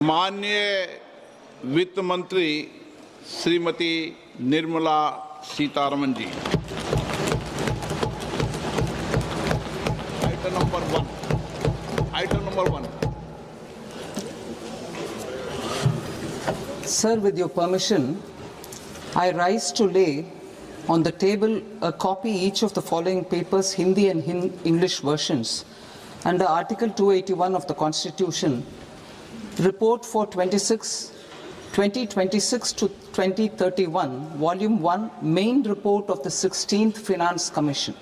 माननीय वित्त मंत्री Shrimati Nirmala Sitharaman ji, item number one. Sir, with your permission, I rise to lay on the table a copy each of the following papers, Hindi and English versions, under Article 281 of the Constitution, Report for 2026 to 2031, Volume 1, Main Report of the 16th Finance Commission.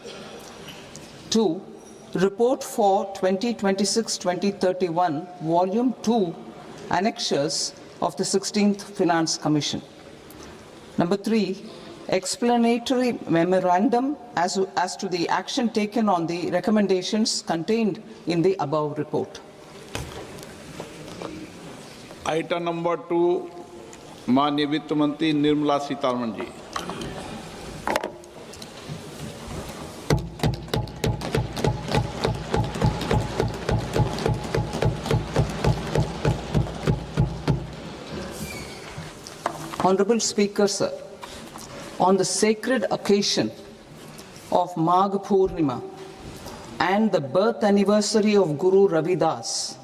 2. Report for 2026-2031, Volume 2, Annexures of the 16th Finance Commission. Number 3. Explanatory memorandum as to the action taken on the recommendations contained in the above report. Item number 2, माननीय वित्त मंत्री निर्मला सीतारमण जी। Honorable Speaker, sir, on the sacred occasion of Magh Purnima and the birth anniversary of Guru Ravidas,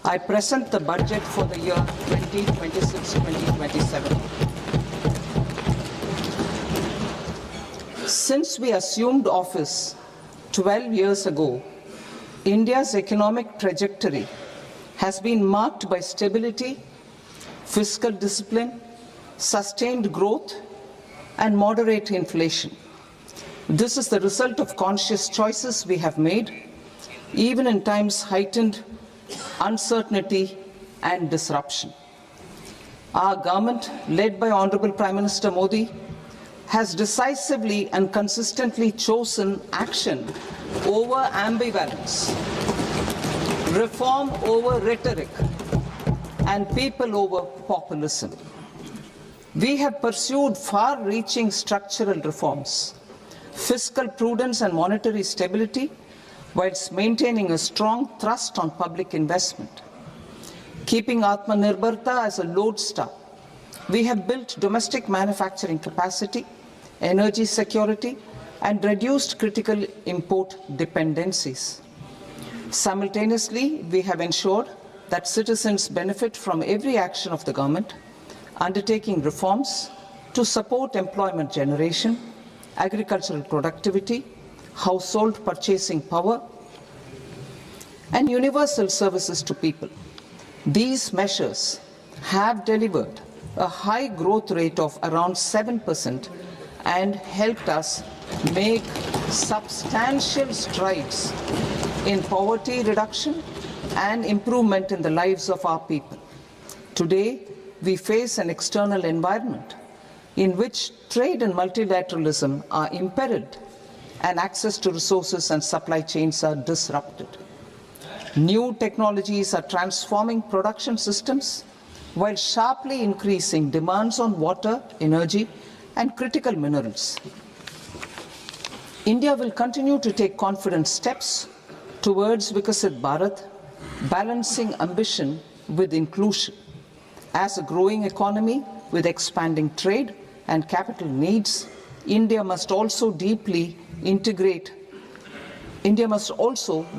I present the budget for the year 2026-2027. Since we assumed office 12 years ago, India's economic trajectory has been marked by stability, fiscal discipline, sustained growth, and moderate inflation. This is the result of conscious choices we have made, even in times heightened uncertainty and disruption. Our government, led by Honorable Prime Minister Modi, has decisively and consistently chosen action over ambivalence, reform over rhetoric, and people over populism. We have pursued far-reaching structural reforms, fiscal prudence and monetary stability, whilst maintaining a strong thrust on public investment. Keeping Atmanirbharta as a lodestar, we have built domestic manufacturing capacity, energy security, and reduced critical import dependencies. Simultaneously, we have ensured that citizens benefit from every action of the government, undertaking reforms to support employment generation, agricultural productivity, household purchasing power, and universal services to people. These measures have delivered a high growth rate of around 7% and helped us make substantial strides in poverty reduction and improvement in the lives of our people. Today, we face an external environment in which trade and multilateralism are imperiled and access to resources and supply chains are disrupted. New technologies are transforming production systems while sharply increasing demands on water, energy, and critical minerals. India will continue to take confident steps towards Vikasit Bharat, balancing ambition with inclusion. As a growing economy with expanding trade and capital needs, India must also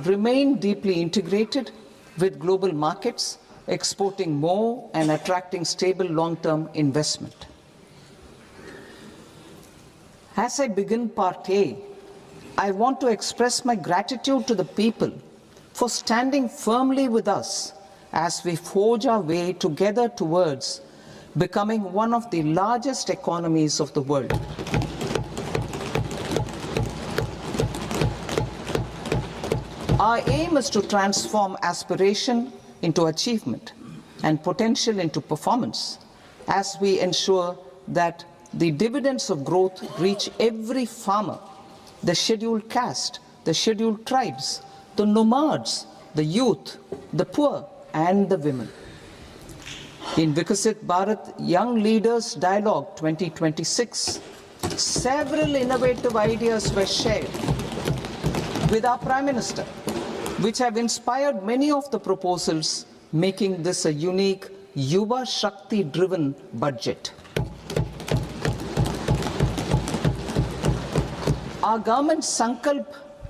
remain deeply integrated with global markets, exporting more and attracting stable long-term investment. As I begin Part A, I want to express my gratitude to the people for standing firmly with us as we forge our way together towards becoming one of the largest economies of the world. Our aim is to transform aspiration into achievement and potential into performance as we ensure that the dividends of growth reach every farmer, the scheduled caste, the scheduled tribes, the nomads, the youth, the poor, and the women. In Vikasit Bharat Young Leaders Dialogue 2026, several innovative ideas were shared with our Prime Minister, which have inspired many of the proposals, making this a unique Yuva Shakti-driven budget. Our government's sankalp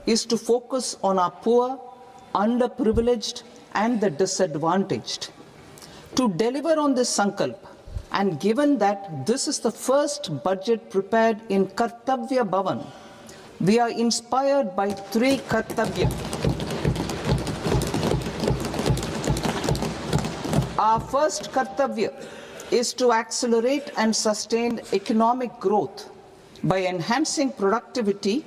is to focus on our poor, underprivileged, and the disadvantaged. To deliver on this sankalp, and given that this is the first budget prepared in Kartavya Bhavan, we are inspired by three Kartavya. Our first Kartavya is to accelerate and sustain economic growth by enhancing productivity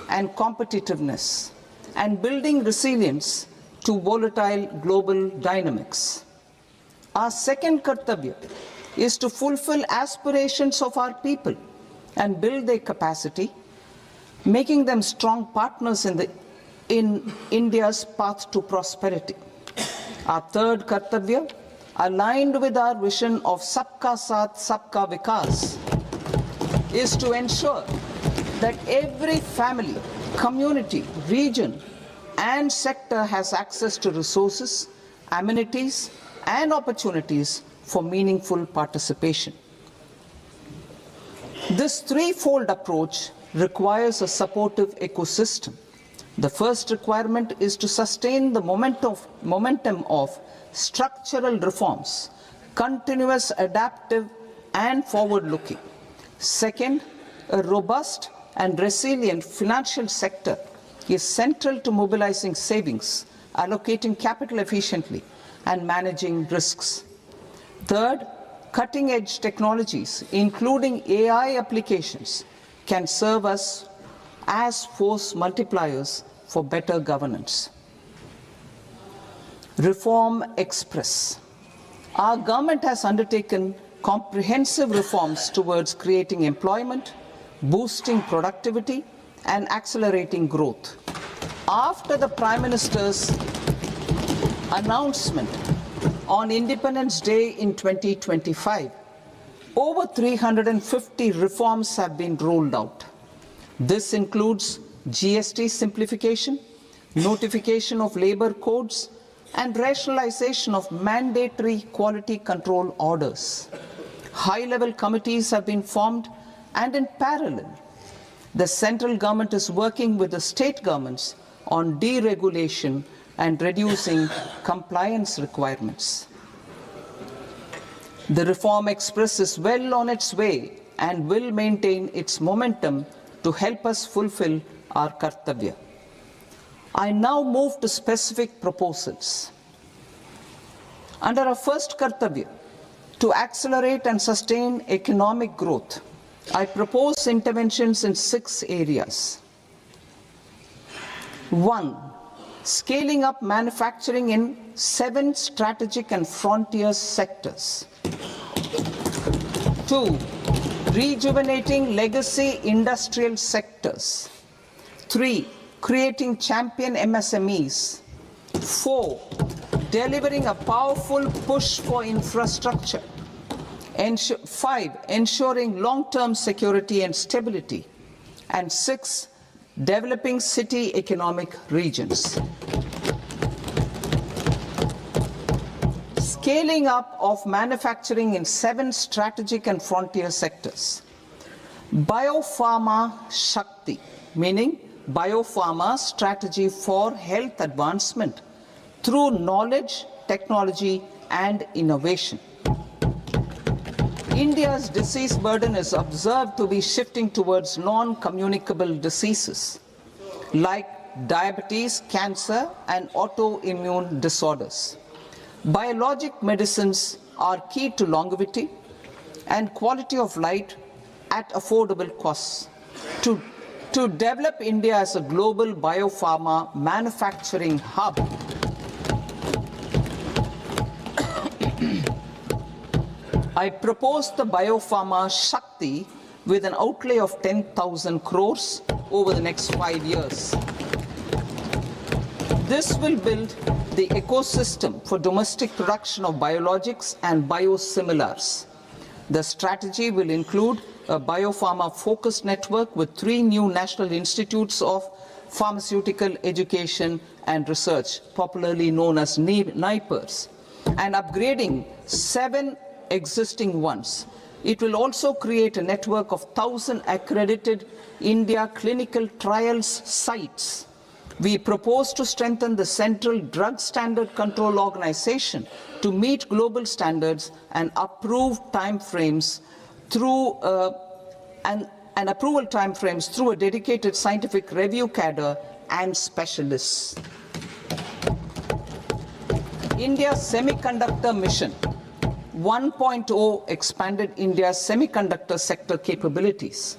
and competitiveness and building resilience to volatile global dynamics. Our second Kartavya is to fulfill aspirations of our people and build their capacity, making them strong partners in India's path to prosperity. Our third Kartavya, aligned with our vision of Sabka Saath, Sabka Vikas, is to ensure that every family, community, region, and sector has access to resources, amenities, and opportunities for meaningful participation. This threefold approach requires a supportive ecosystem. The first requirement is to sustain the momentum of structural reforms, continuous, adaptive, and forward-looking. Second, a robust and resilient financial sector is central to mobilizing savings, allocating capital efficiently, and managing risks. Third, cutting-edge technologies, including AI applications, can serve us as force multipliers for better governance. Reform Express. Our government has undertaken comprehensive reforms towards creating employment, boosting productivity, and accelerating growth. After the Prime Minister's announcement on Independence Day in 2025, over 350 reforms have been rolled out. This includes GST simplification, notification of labor codes, and rationalization of mandatory quality control orders. High-level committees have been formed, and in parallel, the central government is working with the state governments on deregulation and reducing compliance requirements. The Reform Express is well on its way and will maintain its momentum to help us fulfill our Kartavya. I now move to specific proposals. Under our first Kartavya, to accelerate and sustain economic growth, I propose interventions in 6 areas. 1. Scaling up manufacturing in 7 strategic and frontier sectors. 2. Rejuvenating legacy industrial sectors. 3. Creating champion MSMEs. 4. Delivering a powerful push for infrastructure. 5. Ensuring long-term security and stability. And 6. Developing city economic regions. Scaling up of manufacturing in 7 strategic and frontier sectors. Biopharma Shakti, meaning biopharma strategy for health advancement through knowledge, technology, and innovation. India's disease burden is observed to be shifting towards non-communicable diseases like diabetes, cancer, and autoimmune disorders. Biologic medicines are key to longevity and quality of life at affordable costs. To develop India as a global biopharma manufacturing hub, I propose the Biopharma Shakti with an outlay of 10,000 crores over the next 5 years. This will build the ecosystem for domestic production of biologics and biosimilars. The strategy will include a biopharma-focused network with 3 new national institutes of pharmaceutical education and research, popularly known as NIPERS, and upgrading 7 existing ones. It will also create a network of 1,000 accredited India clinical trials sites. We propose to strengthen the Central Drug Standard Control Organization to meet global standards and approve timeframes through and approval timeframes through a dedicated scientific review cadre and specialists. India's Semiconductor Mission 1.0 expanded India's semiconductor sector capabilities.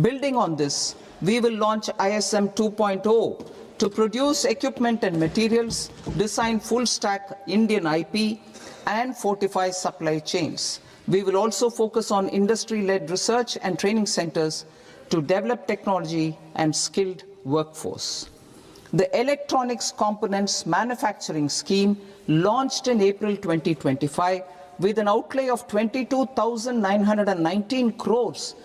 Building on this, we will launch ISM 2.0 to produce equipment and materials, design full-stack Indian IP, and fortify supply chains. We will also focus on industry-led research and training centers to develop technology and skilled workforce. The Electronics Components Manufacturing Scheme, launched in April 2025 with an outlay of 22,919 crores,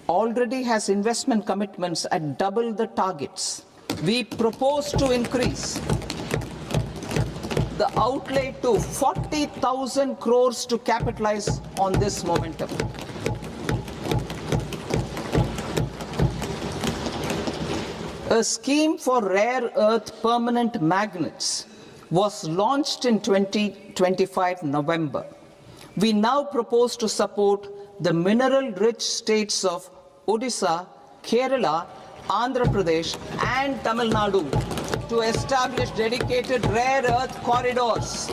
already has investment commitments at double the targets. We propose to increase the outlay to 40,000 crores to capitalize on this momentum. A scheme for rare earth permanent magnets was launched in 2025 November. We now propose to support the mineral-rich states of Odisha, Kerala, Andhra Pradesh and Tamil Nadu to establish dedicated rare earth corridors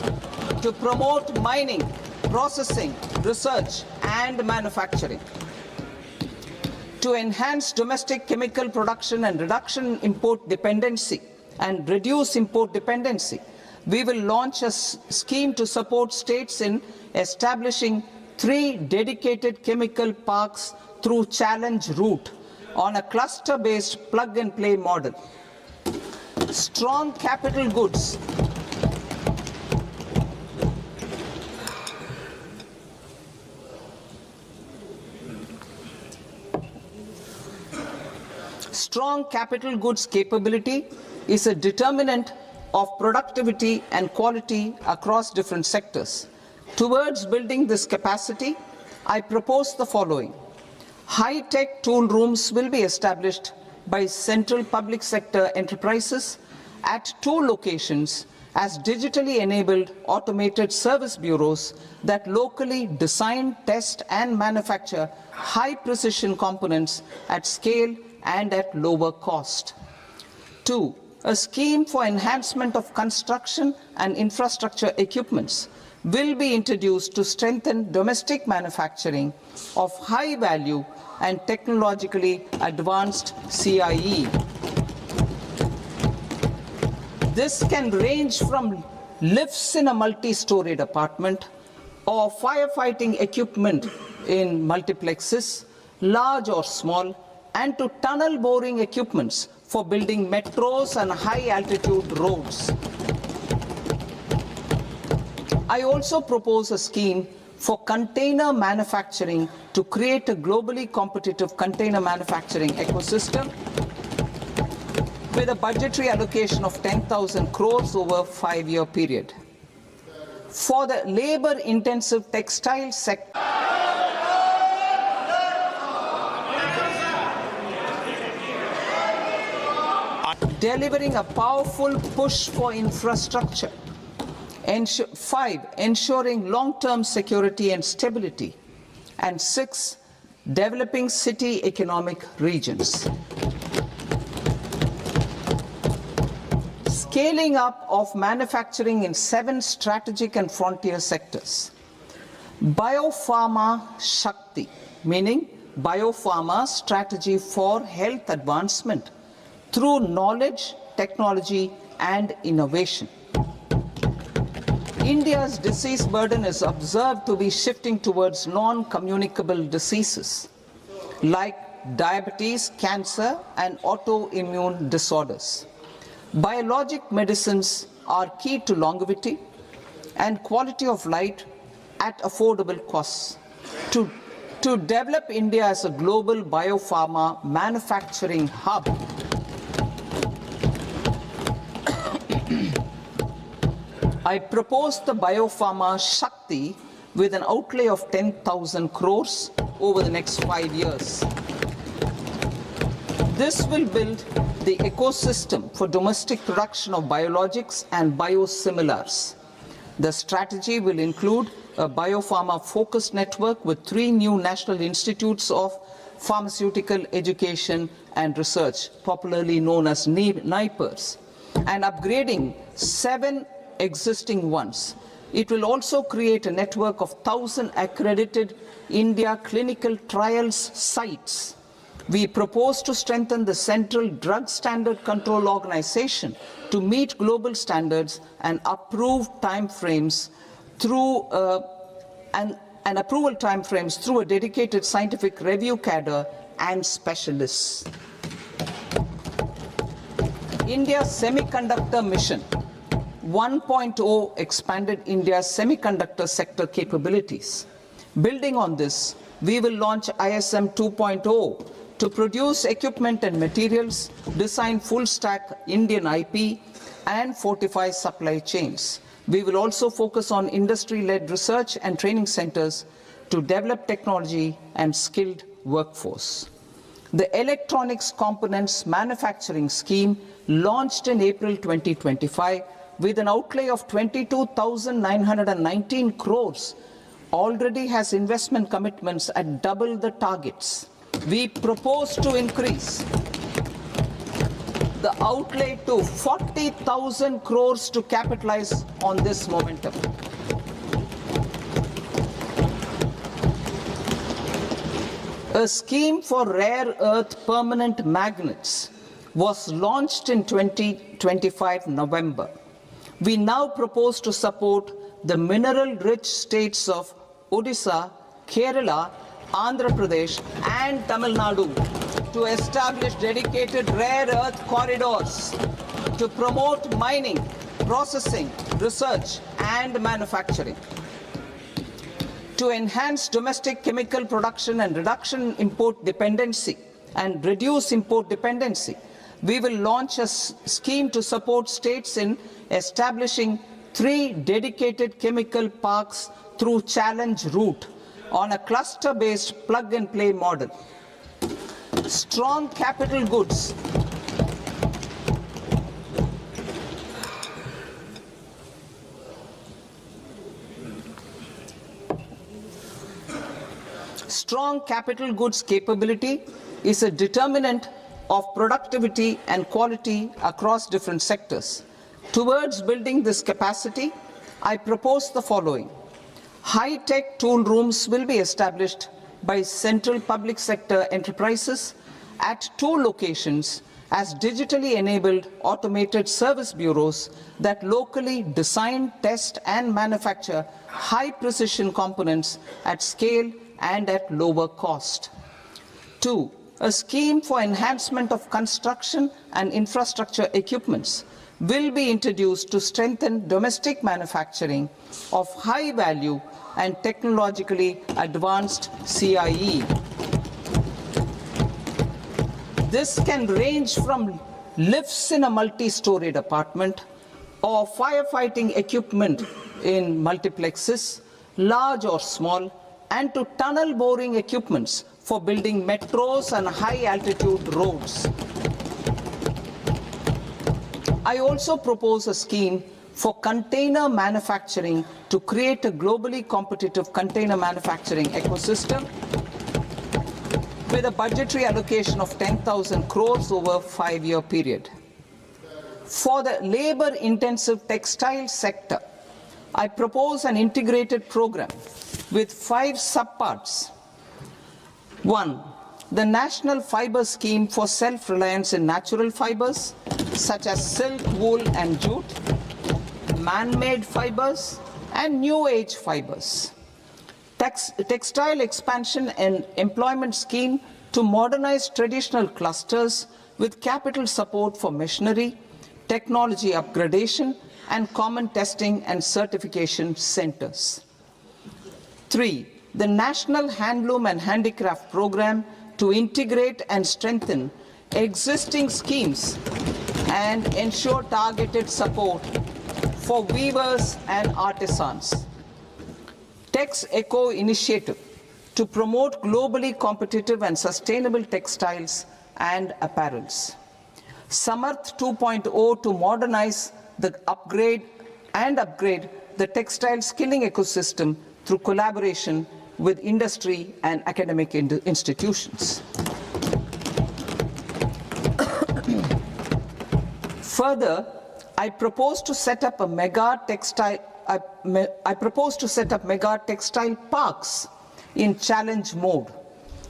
to promote mining, processing, research and manufacturing. To enhance domestic chemical production and reduction import dependency and reduce import dependency, we will launch a scheme to support states in establishing 3 dedicated chemical parks through challenge route on a cluster-based plug-and-play model. Strong capital goods. Strong capital goods capability is a determinant of productivity and quality across different sectors. Towards building this capacity, I propose the following. High-tech tool rooms will be established by central public sector enterprises at 2 locations as digitally enabled automated service bureaus that locally design, test and manufacture high-precision components at scale and at lower cost. 2. A scheme for enhancement of construction and infrastructure equipments will be introduced to strengthen domestic manufacturing of high value and technologically advanced CIE. This can range from lifts in a multi-storied apartment or firefighting equipment in multiplexes, large or small, and to tunnel boring equipments for building metros and high-altitude roads. I also propose a scheme for container manufacturing to create a globally competitive container manufacturing ecosystem with a budgetary allocation of 10,000 crores over a 5-year period. For the labor-intensive textile sector, delivering a powerful push for infrastructure. 5, ensuring long-term security and stability. And 6, developing city economic regions. Scaling up of manufacturing in 7 strategic and frontier sectors. Biopharma Shakti, meaning biopharma strategy for health advancement through knowledge, technology and innovation. India's disease burden is observed to be shifting towards non-communicable diseases like diabetes, cancer and autoimmune disorders. Biologic medicines are key to longevity and quality of life at affordable costs. To develop India as a global biopharma manufacturing hub, I propose the Biopharma Shakti with an outlay of 10,000 crores over the next 5 years. This will build the ecosystem for domestic production of biologics and biosimilars. The strategy will include a biopharma-focused network with 3 new national institutes of pharmaceutical education and research, popularly known as NIPERs, and upgrading 7 existing ones. It will also create a network of 1,000 accredited India clinical trials sites. We propose to strengthen the Central Drug Standard Control Organization to meet global standards and approve timeframes through approval timeframes through a dedicated scientific review cadre and specialists. India's Semiconductor Mission 1.0 expanded India's semiconductor sector capabilities. Building on this, we will launch ISM 2.0 to produce equipment and materials, design full-stack Indian IP, and fortify supply chains. We will also focus on industry-led research and training centers to develop technology and skilled workforce. The Electronics Components Manufacturing Scheme, launched in April 2025 with an outlay of 22,919 crores, already has investment commitments at double the targets. We propose to increase the outlay to 40,000 crores to capitalize on this momentum. A scheme for rare earth permanent magnets was launched in 2025 November. We now propose to support the mineral-rich states of Odisha, Kerala, Andhra Pradesh and Tamil Nadu to establish dedicated rare earth corridors to promote mining, processing, research and manufacturing. To enhance domestic chemical production and reduction import dependency and reduce import dependency, we will launch a scheme to support states in establishing 3 dedicated chemical parks through challenge route on a cluster-based plug-and-play model. Strong capital goods. Strong capital goods capability is a determinant of productivity and quality across different sectors. Towards building this capacity, I propose the following. High-tech tool rooms will be established by central public sector enterprises at 2 locations as digitally enabled automated service bureaus that locally design, test and manufacture high-precision components at scale and at lower cost. 2. A scheme for enhancement of construction and infrastructure equipments will be introduced to strengthen domestic manufacturing of high value and technologically advanced CIE. This can range from lifts in a multi-storied apartment or firefighting equipment in multiplexes, large or small, and to tunnel boring equipments for building metros and high-altitude roads. I also propose a scheme for container manufacturing to create a globally competitive container manufacturing ecosystem with a budgetary allocation of 10,000 crores over a 5-year period. For the labor-intensive textile sector, I propose an integrated program with 5 subparts. 1. The National Fiber Scheme for self-reliance in natural fibers, such as silk, wool and jute, man-made fibers and new age fibers. Textile expansion and employment scheme to modernize traditional clusters with capital support for machinery, technology upgradation and common testing and certification centers. 3. The National Handloom and Handicraft Program to integrate and strengthen existing schemes and ensure targeted support for weavers and artisans. Tex Eco initiative to promote globally competitive and sustainable textiles and apparels. Samarth 2.0 to modernize the upgrade the textile skilling ecosystem through collaboration with industry and academic institutions. Further, I propose to set up mega textile parks in challenge mode.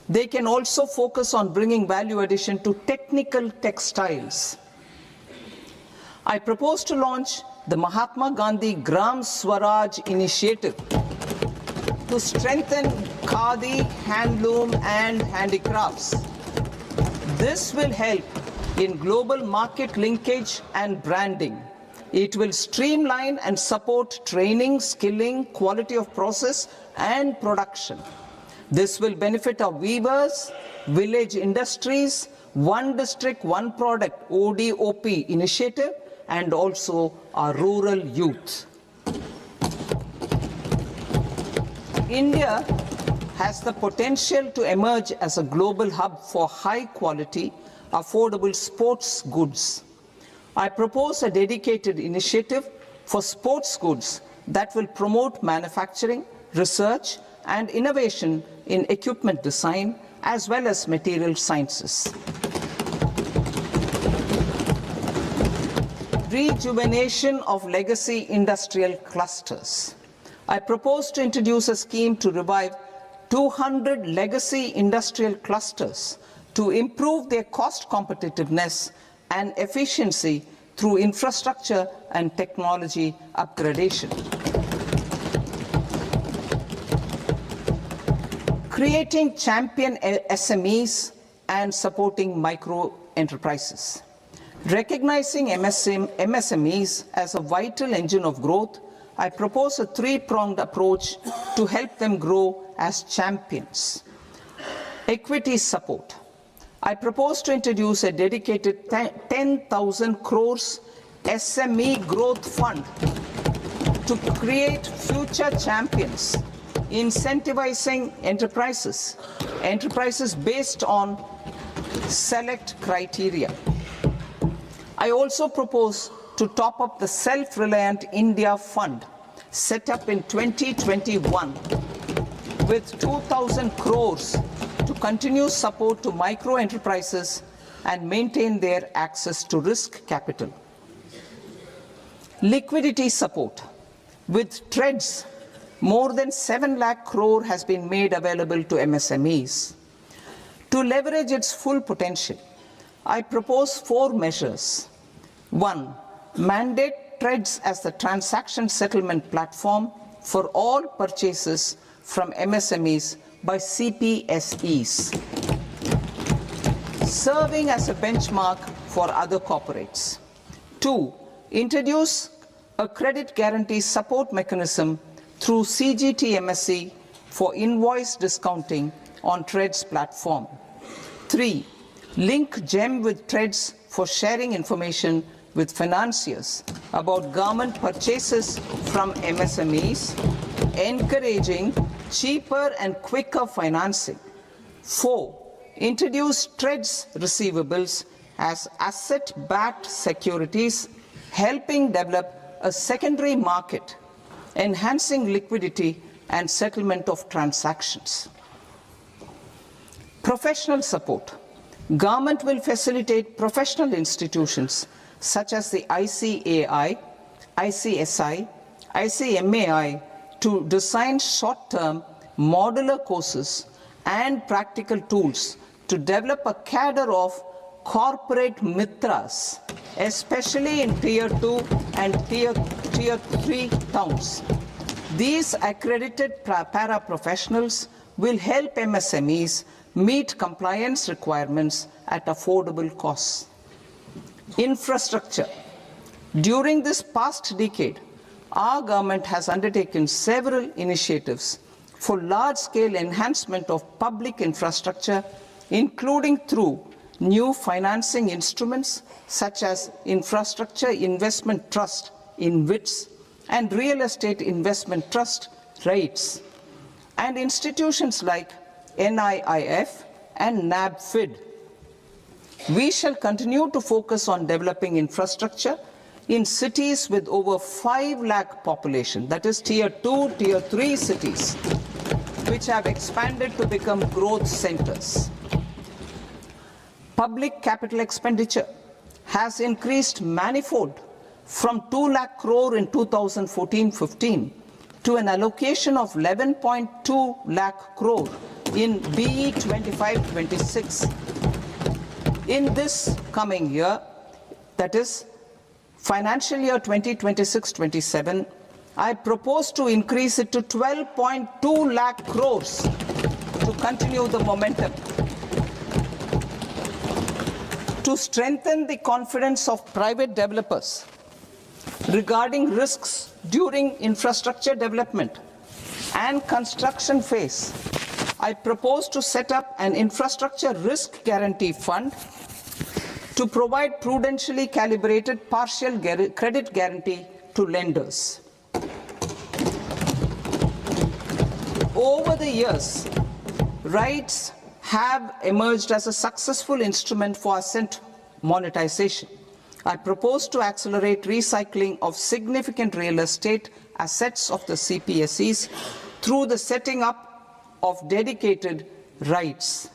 They can also focus on bringing value addition to technical textiles. I propose to launch the Mahatma Gandhi Gram Swaraj initiative to strengthen khadi, handloom and handicrafts. This will help in global market linkage and branding. It will streamline and support training, skilling, quality of process and production. This will benefit our weavers, village industries, one district, one product ODOP initiative, and also our rural youth. India has the potential to emerge as a global hub for high quality, affordable sports goods. I propose a dedicated initiative for sports goods that will promote manufacturing, research, and innovation in equipment design as well as material sciences. Rejuvenation of legacy industrial clusters. I propose to introduce a scheme to revive 200 legacy industrial clusters to improve their cost competitiveness and efficiency through infrastructure and technology upgradation. Creating champion SMEs and supporting micro enterprises. Recognizing MSMEs as a vital engine of growth, I propose a three-pronged approach to help them grow as champions. Equity support. I propose to introduce a dedicated 10,000 crores SME growth fund to create future champions, incentivizing enterprises based on select criteria. I also propose to top up the Self-Reliant India Fund set up in 2021 with 2,000 crores to continue support to micro enterprises and maintain their access to risk capital. Liquidity support. With TREDS, more than 7 lakh crore has been made available to MSMEs. To leverage its full potential, I propose 4 measures. 1. Mandate TREDS as the transaction settlement platform for all purchases from MSMEs by CPSEs, serving as a benchmark for other corporates. 2. Introduce a credit guarantee support mechanism through CGTMSE for invoice discounting on TREDS platform. 3. Link GEM with TREDS for sharing information with financiers about government purchases from MSMEs, encouraging cheaper and quicker financing. 4. Introduce TREDS receivables as asset-backed securities, helping develop a secondary market, enhancing liquidity and settlement of transactions. Professional support. Government will facilitate professional institutions such as the ICAI, ICSI, ICMAI to design short-term modular courses and practical tools to develop a cadre of corporate mitras, especially in Tier 2 and Tier 3 towns. These accredited para-professionals will help MSMEs meet compliance requirements at affordable costs. Infrastructure. During this past decade, our government has undertaken several initiatives for large-scale enhancement of public infrastructure, including through new financing instruments such as Infrastructure Investment Trust, InvITs, and Real Estate Investment Trust REITs, and institutions like NIIF and NABFID. We shall continue to focus on developing infrastructure in cities with over 5 lakh population, that is tier 2, tier 3 cities, which have expanded to become growth centers. Public capital expenditure has increased manifold from 2 lakh crore in 2014-15 to an allocation of 11.2 lakh crore in BE 25-26. In this coming year, that is financial year 2026-27, I propose to increase it to 12.2 lakh crores to continue the momentum. To strengthen the confidence of private developers regarding risks during infrastructure development and construction phase, I propose to set up an infrastructure risk guarantee fund to provide prudentially calibrated partial credit guarantee to lenders. Over the years, REITs have emerged as a successful instrument for asset monetization. I propose to accelerate recycling of significant real estate assets of the CPSEs through the setting up of dedicated REITs.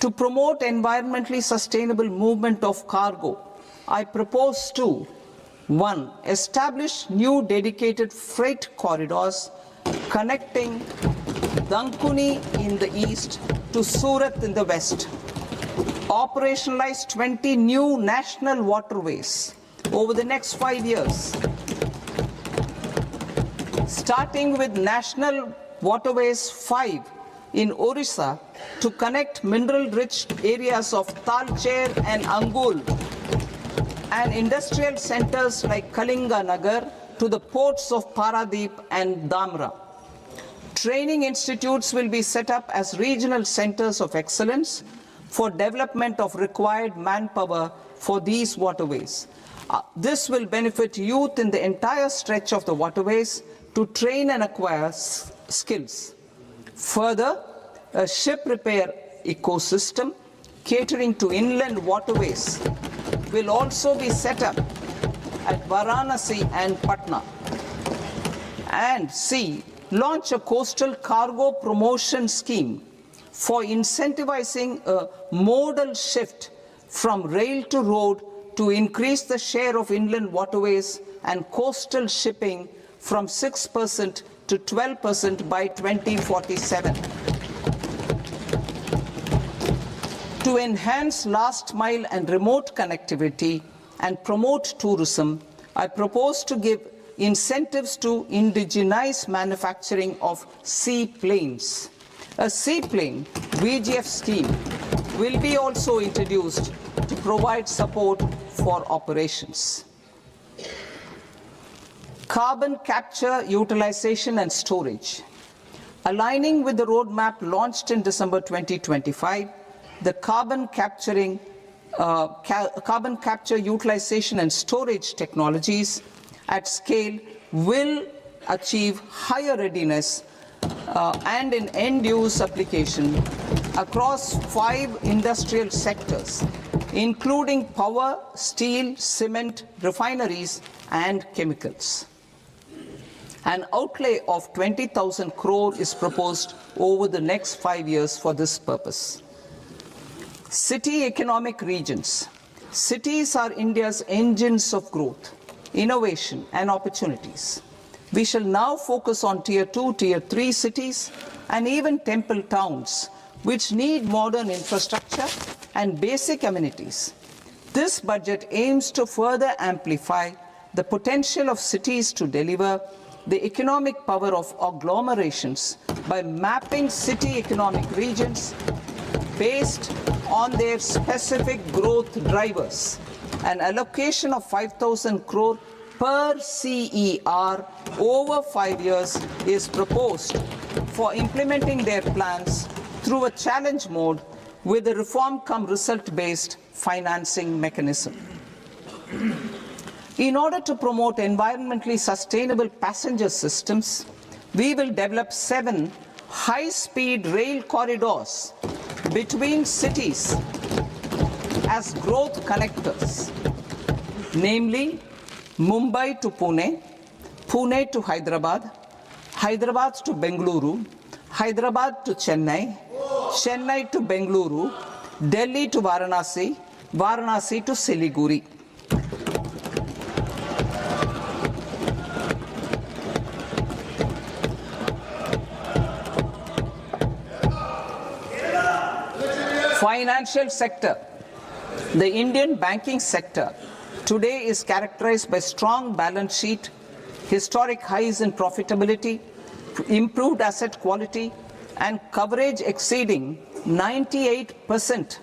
To promote environmentally sustainable movement of cargo, I propose to 1. Establish new dedicated freight corridors connecting Dankuni in the east to Surat in the west. Operationalize 20 new national waterways over the next 5 years. Starting with National Waterways 5 in Orissa to connect mineral-rich areas of Talcher and Angul and industrial centers like Kalinga Nagar to the ports of Paradeep and Dhamra. Training institutes will be set up as regional centers of excellence for development of required manpower for these waterways. This will benefit youth in the entire stretch of the waterways to train and acquire skills. Further, a ship repair ecosystem catering to inland waterways will also be set up at Varanasi and Patna. And C, launch a coastal cargo promotion scheme for incentivizing a modal shift from rail to road to increase the share of inland waterways and coastal shipping from 6% to 12% by 2047. To enhance last mile and remote connectivity and promote tourism, I propose to give incentives to indigenize manufacturing of seaplanes. A seaplane VGF scheme will be also introduced to provide support for operations. Carbon capture, utilization and storage. Aligning with the roadmap launched in December 2025, the carbon capture, utilization and storage technologies at scale will achieve higher readiness and in end-use application across 5 industrial sectors, including power, steel, cement, refineries, and chemicals. An outlay of 20,000 crore is proposed over the next 5 years for this purpose. City economic regions. Cities are India's engines of growth, innovation, and opportunities. We shall now focus on Tier 2, Tier 3 cities, and even temple towns, which need modern infrastructure and basic amenities. This budget aims to further amplify the potential of cities to deliver the economic power of agglomerations by mapping city economic regions based on their specific growth drivers. An allocation of 5,000 crore per CER over 5 years is proposed for implementing their plans through a challenge mode with a reform cum result based financing mechanism. In order to promote environmentally sustainable passenger systems, we will develop 7 high-speed rail corridors between cities as growth connectors, namely Mumbai to Pune, Pune to Hyderabad, Hyderabad to Bengaluru, Hyderabad to Chennai, Chennai to Bengaluru, Delhi to Varanasi, Varanasi to Siliguri. Financial sector. The Indian banking sector today is characterized by strong balance sheet, historic highs in profitability, improved asset quality, and coverage exceeding 98%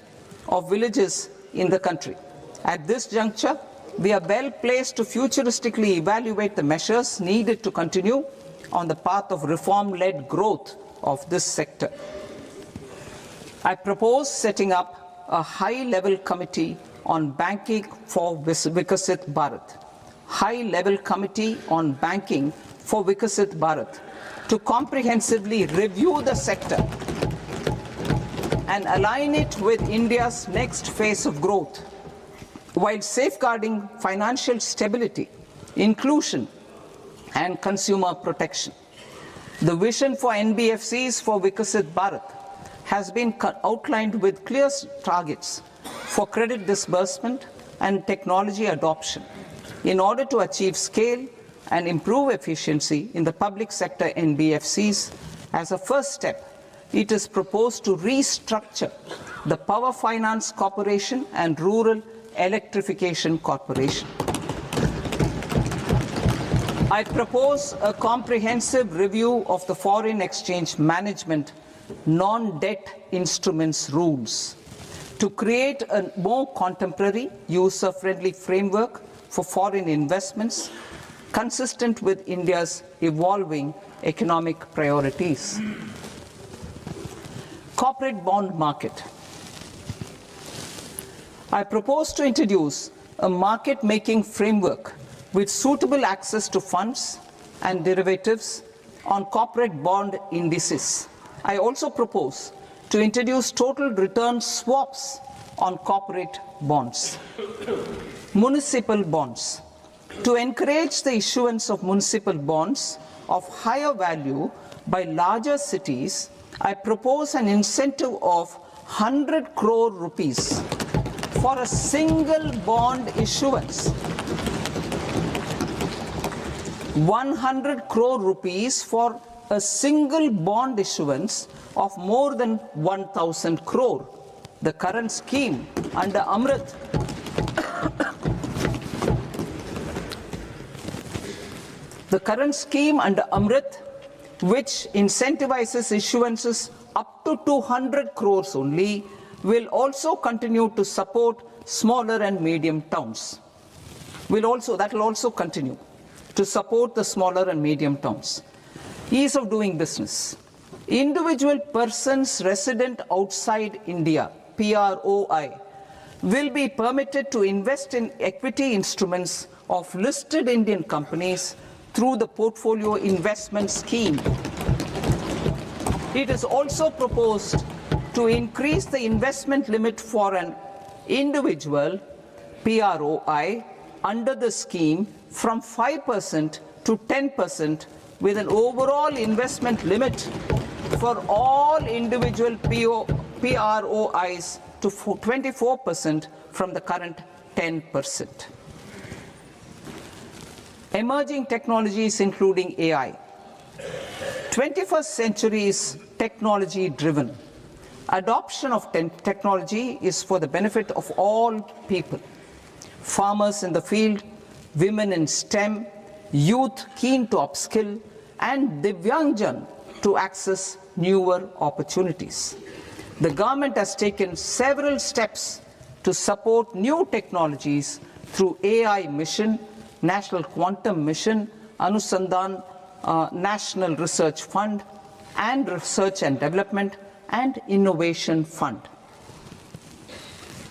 of villages in the country. At this juncture, we are well placed to futuristically evaluate the measures needed to continue on the path of reform-led growth of this sector. I propose setting up a high-level committee on banking for Vikasit Bharat. High-level committee on banking for Vikasit Bharat to comprehensively review the sector and align it with India's next phase of growth, while safeguarding financial stability, inclusion, and consumer protection. The vision for NBFCs for Vikasit Bharat has been outlined with clear targets for credit disbursement and technology adoption in order to achieve scale and improve efficiency in the public sector NBFCs. As a first step, it is proposed to restructure the Power Finance Corporation and Rural Electrification Corporation. I propose a comprehensive review of the foreign exchange management non-debt instruments rules to create a more contemporary, user-friendly framework for foreign investments consistent with India's evolving economic priorities. Corporate bond market. I propose to introduce a market-making framework with suitable access to funds and derivatives on corporate bond indices. I also propose to introduce total return swaps on corporate bonds. Municipal bonds. To encourage the issuance of municipal bonds of higher value by larger cities, I propose an incentive of 100 crore rupees for a single bond issuance. 100 crore rupees for a single bond issuance of more than 1,000 crore. The current scheme under Amrit which incentivizes issuances up to 200 crores only, will also continue to support smaller and medium towns. That will also continue to support the smaller and medium towns. Ease of doing business. Individual persons resident outside India, PROI, will be permitted to invest in equity instruments of listed Indian companies through the portfolio investment scheme. It is also proposed to increase the investment limit for an individual PROI under the scheme from 5% to 10%, with an overall investment limit for all individual PROIs to 24% from the current 10%. Emerging technologies including AI. 21st century is technology driven. Adoption of technology is for the benefit of all people. Farmers in the field, women in STEM, youth keen to upskill, and Divyangjan to access newer opportunities. The government has taken several steps to support new technologies through AI Mission, National Quantum Mission, Anusandhan National Research Fund, and Research and Development and Innovation Fund.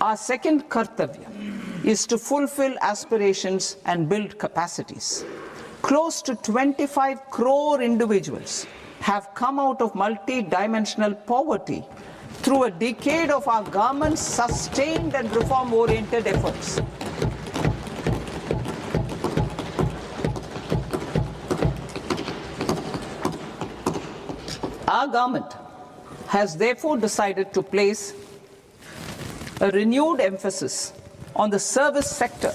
Our second kartavya is to fulfill aspirations and build capacities. Close to 25 crore individuals have come out of multi-dimensional poverty through a decade of our government's sustained and reform-oriented efforts. Our government has therefore decided to place a renewed emphasis on the service sector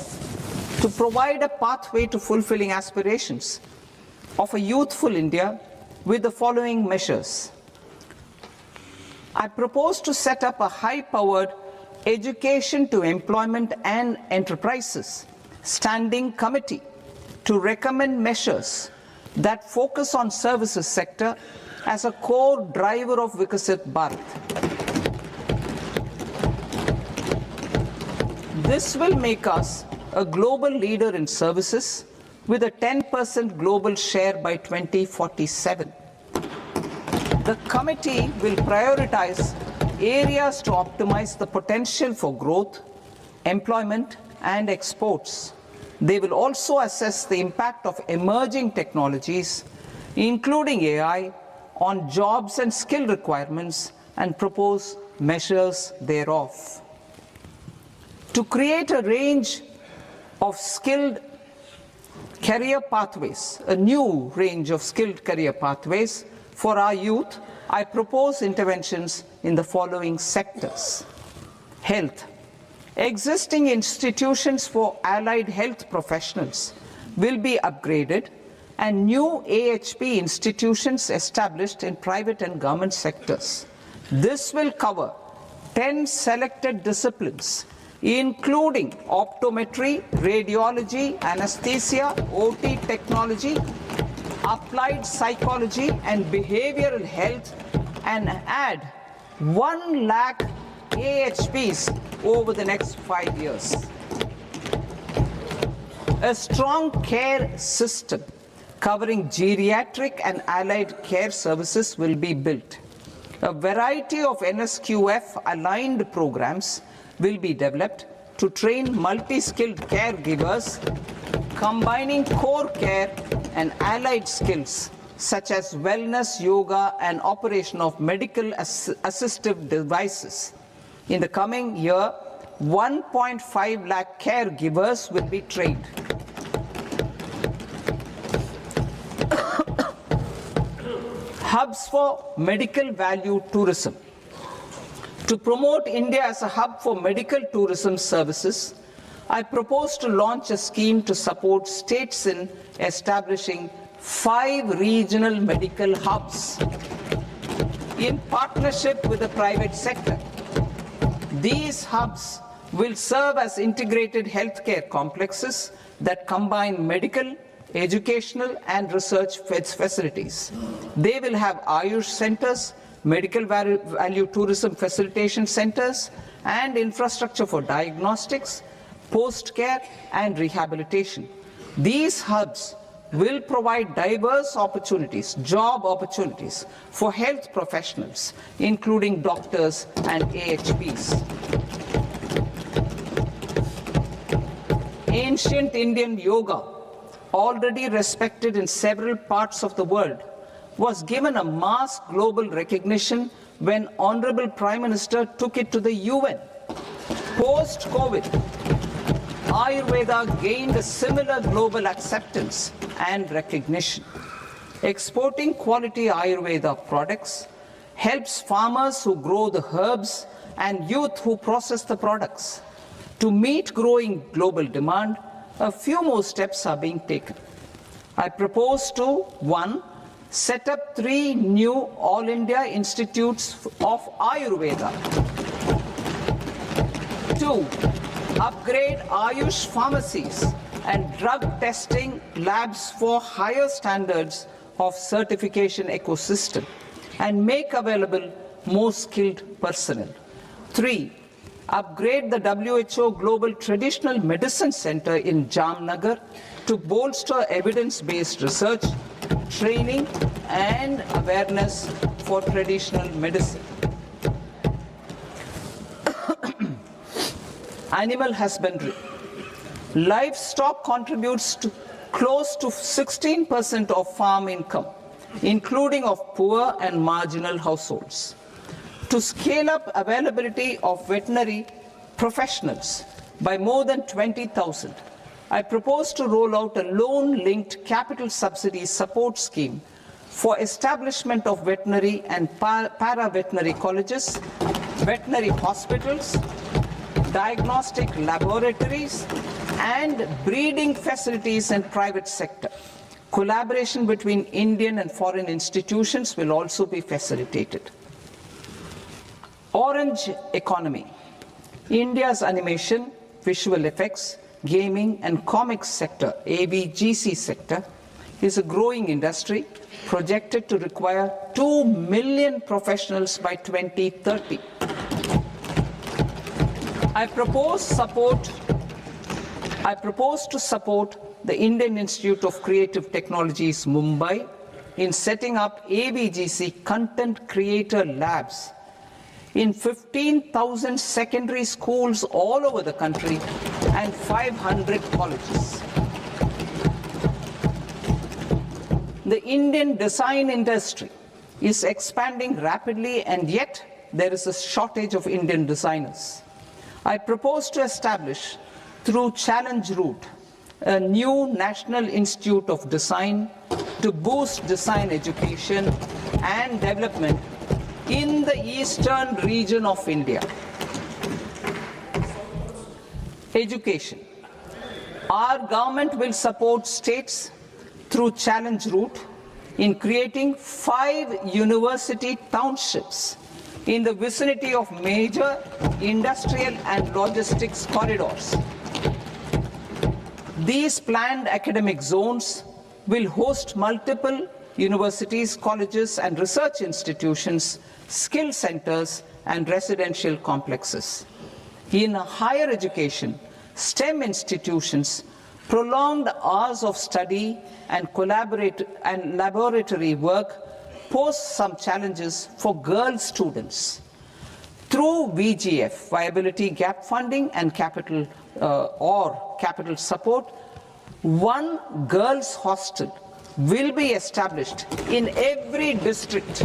to provide a pathway to fulfilling aspirations of a youthful India with the following measures. I propose to set up a high-powered Education to Employment and Enterprises Standing Committee to recommend measures that focus on services sector as a core driver of Viksit Bharat. This will make us a global leader in services with a 10% global share by 2047. The committee will prioritize areas to optimize the potential for growth, employment, and exports. They will also assess the impact of emerging technologies, including AI, on jobs and skill requirements and propose measures thereof. To create a range of skilled career pathways, a new range of skilled career pathways for our youth, I propose interventions in the following sectors. Health. Existing institutions for allied health professionals will be upgraded and new AHP institutions established in private and government sectors. This will cover 10 selected disciplines, including optometry, radiology, anesthesia, OT technology, applied psychology and behavioral health, and add 1 lakh AHPs over the next 5 years. A strong care system covering geriatric and allied care services will be built. A variety of NSQF-aligned programs will be developed to train multi-skilled caregivers, combining core care and allied skills such as wellness, yoga, and operation of medical assistive devices. In the coming year, 1.5 lakh caregivers will be trained. Hubs for medical value tourism. To promote India as a hub for medical tourism services, I propose to launch a scheme to support states in establishing 5 regional medical hubs in partnership with the private sector. These hubs will serve as integrated healthcare complexes that combine medical, educational, and research facilities. They will have Ayush centers, medical value tourism facilitation centers, and infrastructure for diagnostics, post-care, and rehabilitation. These hubs will provide diverse opportunities, job opportunities for health professionals, including doctors and AHPs. Ancient Indian yoga, already respected in several parts of the world, was given a mass global recognition when Honorable Prime Minister took it to the UN. Post-COVID, Ayurveda gained a similar global acceptance and recognition. Exporting quality Ayurveda products helps farmers who grow the herbs and youth who process the products. To meet growing global demand, a few more steps are being taken. I propose to 1. Set up 3 new All India Institutes of Ayurveda. 2. Upgrade Ayush pharmacies and drug testing labs for higher standards of certification ecosystem and make available more skilled personnel. 3. Upgrade the WHO Global Traditional Medicine Center in Jamnagar to bolster evidence-based research, training, and awareness for traditional medicine. Animal husbandry. Livestock contributes to close to 16% of farm income, including of poor and marginal households. To scale up availability of veterinary professionals by more than 20,000, I propose to roll out a loan-linked capital subsidy support scheme for establishment of veterinary and para-veterinary colleges, veterinary hospitals, diagnostic laboratories, and breeding facilities in private sector. Collaboration between Indian and foreign institutions will also be facilitated. Orange economy. India's animation, visual effects, gaming and comics sector, AVGC sector, is a growing industry projected to require 2 million professionals by 2030. I propose to support the Indian Institute of Creative Technologies, Mumbai, in setting up AVGC content creator labs in 15,000 secondary schools all over the country and 500 colleges. The Indian design industry is expanding rapidly, and yet there is a shortage of Indian designers. I propose to establish, through Challenge Route, a new National Institute of Design to boost design education and development in the eastern region of India. Education. Our government will support states through Challenge Route in creating 5 university townships in the vicinity of major industrial and logistics corridors. These planned academic zones will host multiple universities, colleges and research institutions, skill centers and residential complexes. In higher education, STEM institutions, prolonged hours of study and laboratory work pose some challenges for girl students. Through VGF, Viability Gap Funding and capital support, one girls' hostel will be established in every district.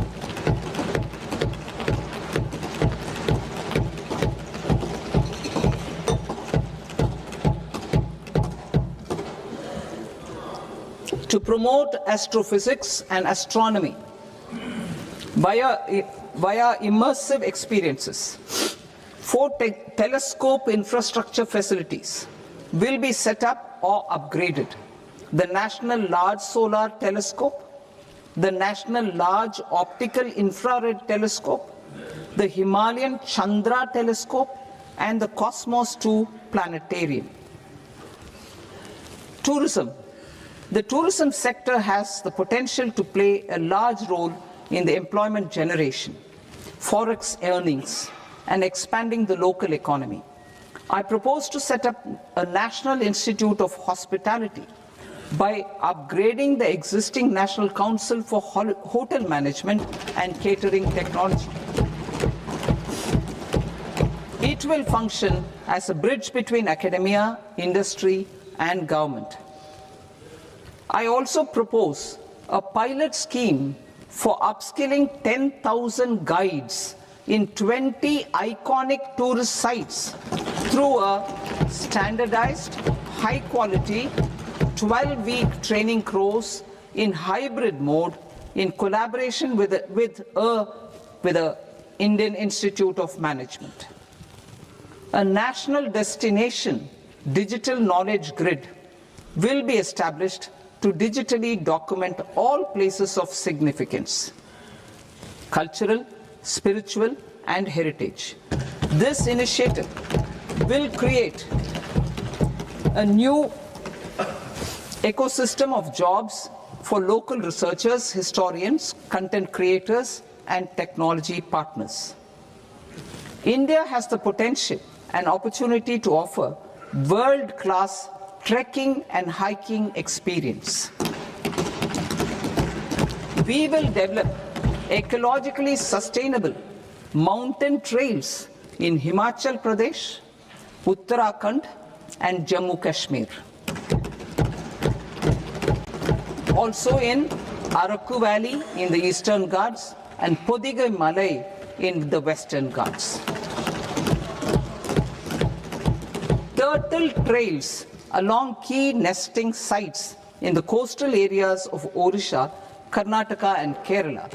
To promote astrophysics and astronomy via immersive experiences. 4 telescope infrastructure facilities will be set up or upgraded. The National Large Solar Telescope, the National Large Optical Infrared Telescope, the Himalayan Chandra Telescope, and the Cosmos 2 Planetarium. Tourism. The tourism sector has the potential to play a large role in the employment generation, forex earnings, and expanding the local economy. I propose to set up a National Institute of Hospitality by upgrading the existing National Council for Hotel Management and Catering Technology. It will function as a bridge between academia, industry, and government. I also propose a pilot scheme for upskilling 10,000 guides in 20 iconic tourist sites through a standardized, high-quality, 12-week training course in hybrid mode in collaboration with the Indian Institute of Management. A national destination digital knowledge grid will be established to digitally document all places of significance, cultural, spiritual, and heritage. This initiative will create a new ecosystem of jobs for local researchers, historians, content creators, and technology partners. India has the potential and opportunity to offer world-class trekking and hiking experience. We will develop ecologically sustainable mountain trails in Himachal Pradesh, Uttarakhand, and Jammu Kashmir. Also in Araku Valley in the Eastern Ghats and Podigai Malai in the Western Ghats. Turtle trails along key nesting sites in the coastal areas of Odisha, Karnataka and Kerala.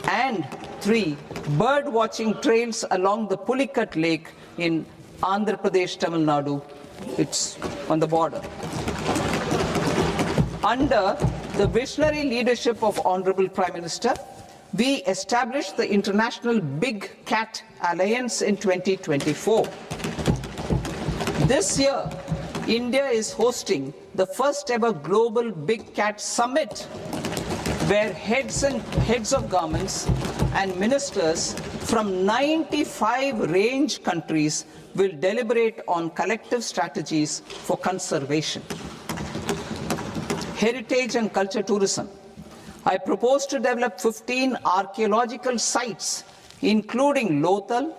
And 3, bird watching trails along the Pulikat Lake in Andhra Pradesh, Tamil Nadu. It's on the border. Under the visionary leadership of Honorable Prime Minister, we established the International Big Cat Alliance in 2024. This year, India is hosting the first ever Global Big Cat Summit, where heads of governments and ministers from 95 range countries will deliberate on collective strategies for conservation. Heritage and culture tourism. I propose to develop 15 archaeological sites, including Lothal,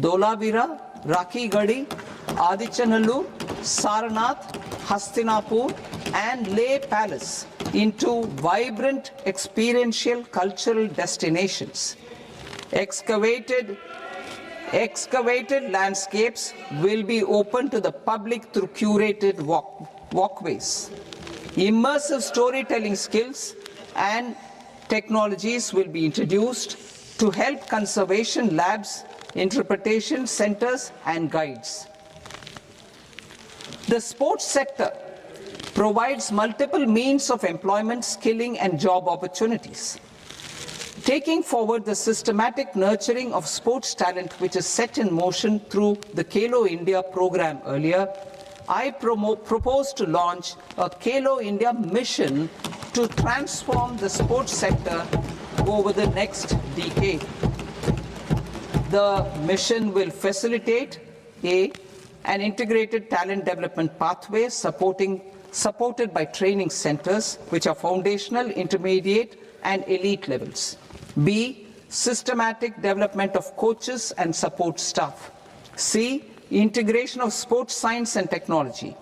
Dolavira, Rakigadi, Adichanallur, Saranath, Hastinapur, and Leh Palace into vibrant experiential cultural destinations. Excavated landscapes will be open to the public through curated walkways. Immersive storytelling skills and technologies will be introduced to help conservation labs, interpretation centers, and guides. The sports sector provides multiple means of employment, skilling, and job opportunities. Taking forward the systematic nurturing of sports talent, which is set in motion through the Khelo India program earlier, I propose to launch a Khelo India mission to transform the sports sector over the next decade. The mission will facilitate an integrated talent development pathway supported by training centers, which are foundational, intermediate, and elite levels. B, systematic development of coaches and support staff. C, integration of sports science and technology.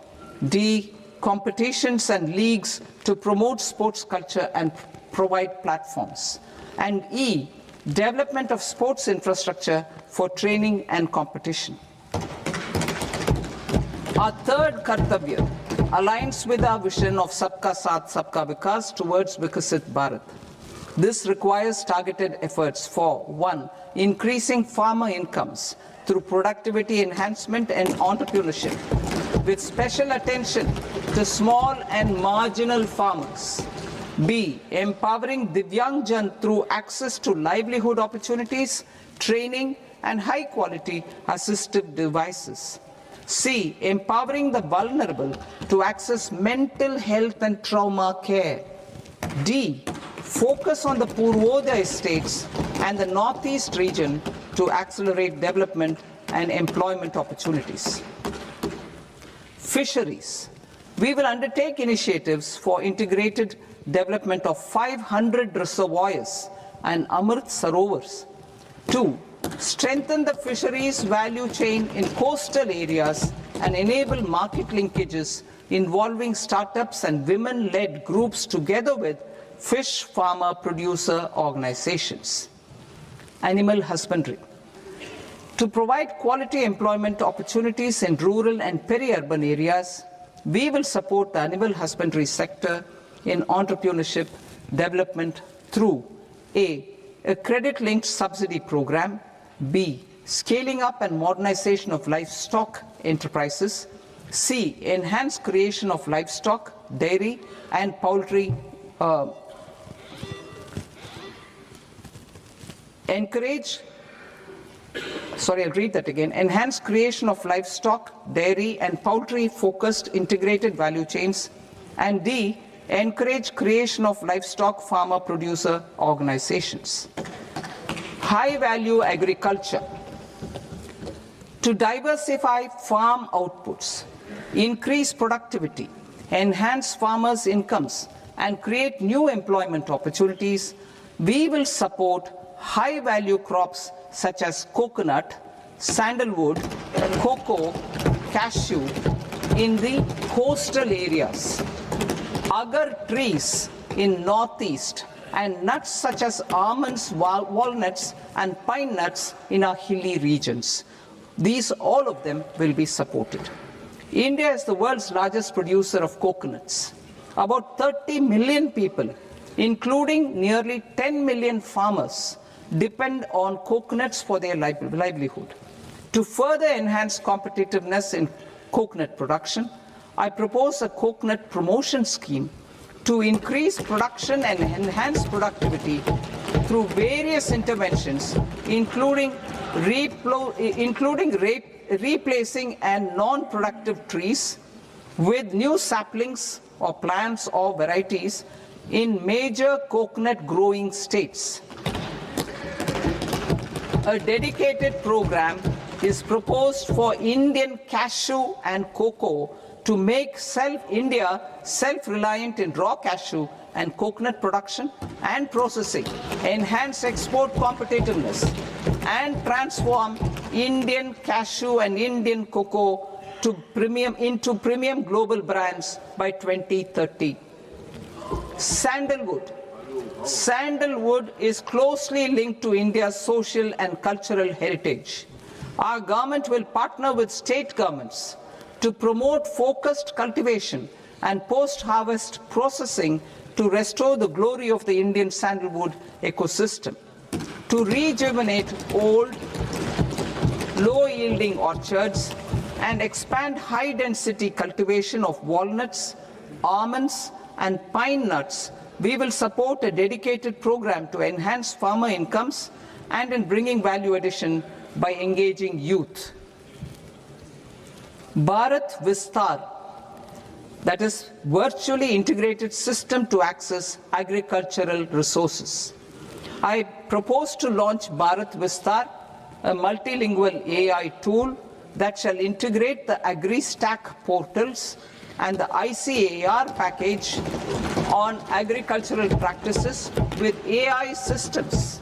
D, competitions and leagues to promote sports culture and provide platforms. And E, development of sports infrastructure for training and competition. Our third Kartavya aligns with our vision of Sabka Saath, Sabka Vikas towards Vikasit Bharat. This requires targeted efforts for 1, increasing farmer incomes through productivity enhancement and entrepreneurship, with special attention to small and marginal farmers. B, empowering Divyangjan through access to livelihood opportunities, training, and high-quality assistive devices. C, empowering the vulnerable to access mental health and trauma care. D, focus on the Purvodaya states and the Northeast region to accelerate development and employment opportunities. Fisheries. We will undertake initiatives for integrated development of 500 reservoirs and Amrit Sarovars. 2, strengthen the fisheries value chain in coastal areas and enable market linkages involving startups and women-led groups together with fish farmer producer organizations. Animal husbandry. To provide quality employment opportunities in rural and peri-urban areas, we will support the animal husbandry sector in entrepreneurship development through A, credit-linked subsidy program, B, scaling up and modernization of livestock enterprises, C, enhanced creation of livestock, dairy, and poultry enhanced creation of livestock, dairy, and poultry-focused integrated value chains, and D, encourage creation of livestock farmer-producer organizations. High-value agriculture. To diversify farm outputs, increase productivity, enhance farmers' incomes, and create new employment opportunities, we will support high-value crops such as coconut, sandalwood, cocoa, cashew, in the coastal areas, agar trees in northeast, and nuts such as almonds, walnuts, and pine nuts in our hilly regions. These, all of them, will be supported. India is the world's largest producer of coconuts. About 30 million people, including nearly 10 million farmers, depend on coconuts for their livelihood. To further enhance competitiveness in coconut production, I propose a coconut promotion scheme to increase production and enhance productivity through various interventions, including replacing and non-productive trees with new saplings or plants or varieties in major coconut growing states. A dedicated program is proposed for Indian cashew and cocoa to make India self-reliant in raw cashew and coconut production and processing, enhance export competitiveness, and transform Indian cashew and Indian cocoa into premium global brands by 2030. Sandalwood. Sandalwood is closely linked to India's social and cultural heritage. Our government will partner with state governments to promote focused cultivation and post-harvest processing to restore the glory of the Indian sandalwood ecosystem, to rejuvenate old, low-yielding orchards, and expand high-density cultivation of walnuts, almonds, and pine nuts. We will support a dedicated program to enhance farmer incomes and in bringing value addition by engaging youth. Bharat Vistar, that is virtually integrated system to access agricultural resources. I propose to launch Bharat Vistar, a multilingual AI tool that shall integrate the AgriStack portals and the ICAR package on agricultural practices with AI systems.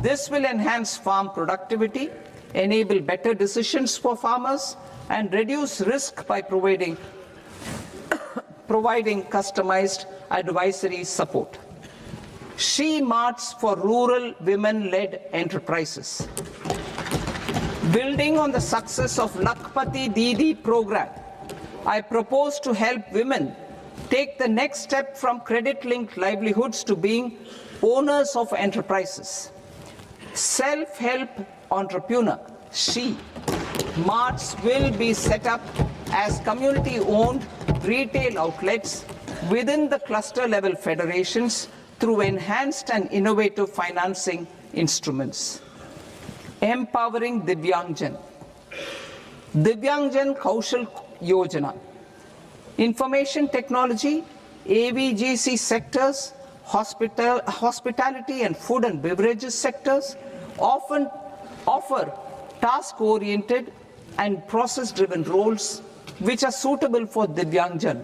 This will enhance farm productivity, enable better decisions for farmers, and reduce risk by providing customized advisory support. She Marts for rural women-led enterprises. Building on the success of Lakpati Didi program, I propose to help women take the next step from credit-linked livelihoods to being owners of enterprises. Self-help entrepreneur, She Marts will be set up as community-owned retail outlets within the cluster-level federations through enhanced and innovative financing instruments. Empowering Divyangjan. Divyangjan Kaushal Yojana. Information technology, AVGC sectors, hospitality and food and beverages sectors often offer task-oriented and process-driven roles which are suitable for Divyangjan.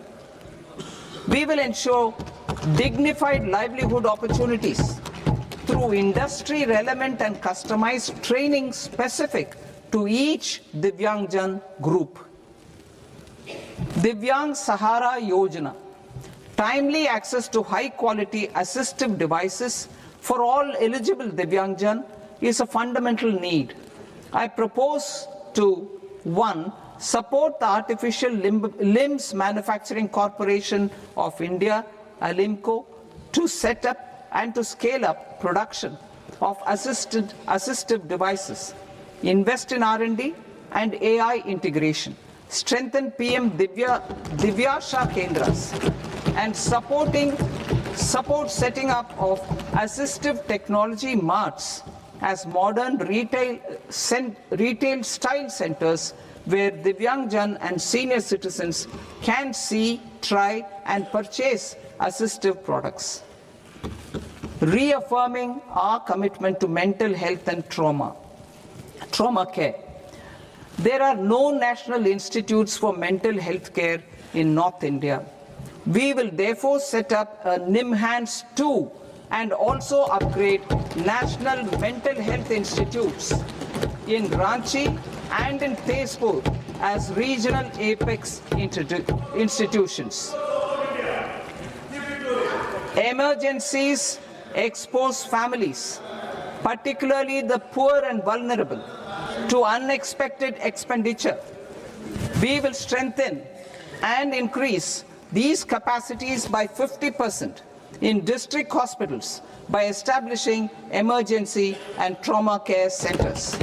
We will ensure dignified livelihood opportunities through industry-relevant and customized training specific to each Divyangjan group. Divyang Sahara Yojana. Timely access to high-quality assistive devices for all eligible Divyangjan is a fundamental need. I propose to 1. Support the Artificial Limbs Manufacturing Corporation of India, ALIMCO, to set up and to scale up production of assistive devices, invest in R&D and AI integration, strengthen PM Divyasha Kendras, and support setting up of assistive technology marts as modern retail style centers where Divyangjan and senior citizens can see, try and purchase assistive products. Reaffirming our commitment to mental health and trauma care. There are no national institutes for mental health care in North India. We will therefore set up a NIMHANS 2 and also upgrade national mental health institutes in Ranchi and in Tezpur as regional apex institutions. Emergencies expose families, particularly the poor and vulnerable, to unexpected expenditure. We will strengthen and increase these capacities by 50% in district hospitals by establishing emergency and trauma care centers.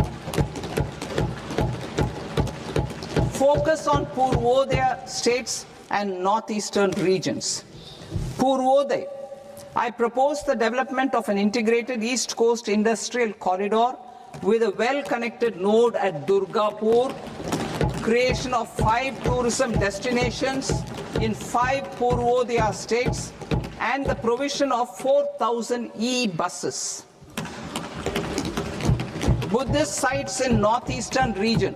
Focus on Purvodaya states and northeastern regions. Purvodaya, I propose the development of an integrated East Coast industrial corridor with a well-connected node at Durgapur, creation of 5 tourism destinations in 5 Purvodaya states, and the provision of 4,000 e-buses. Buddhist sites in northeastern region.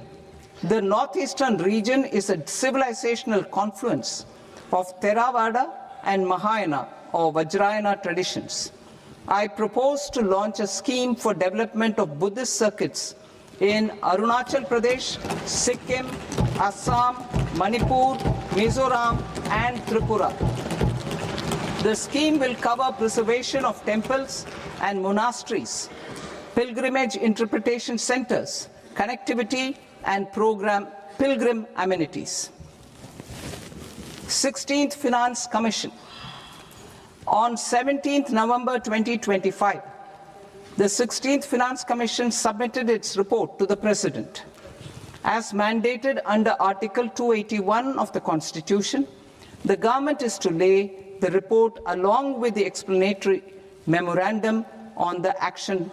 The northeastern region is a civilizational confluence of Theravada and Mahayana or Vajrayana traditions. I propose to launch a scheme for development of Buddhist circuits in Arunachal Pradesh, Sikkim, Assam, Manipur, Mizoram, and Tripura. The scheme will cover preservation of temples and monasteries, pilgrimage interpretation centers, connectivity, and pilgrim amenities. 16th Finance Commission. On 17th November 2025, the 16th Finance Commission submitted its report to the President. As mandated under Article 281 of the Constitution, the government is to lay the report along with the explanatory memorandum on the action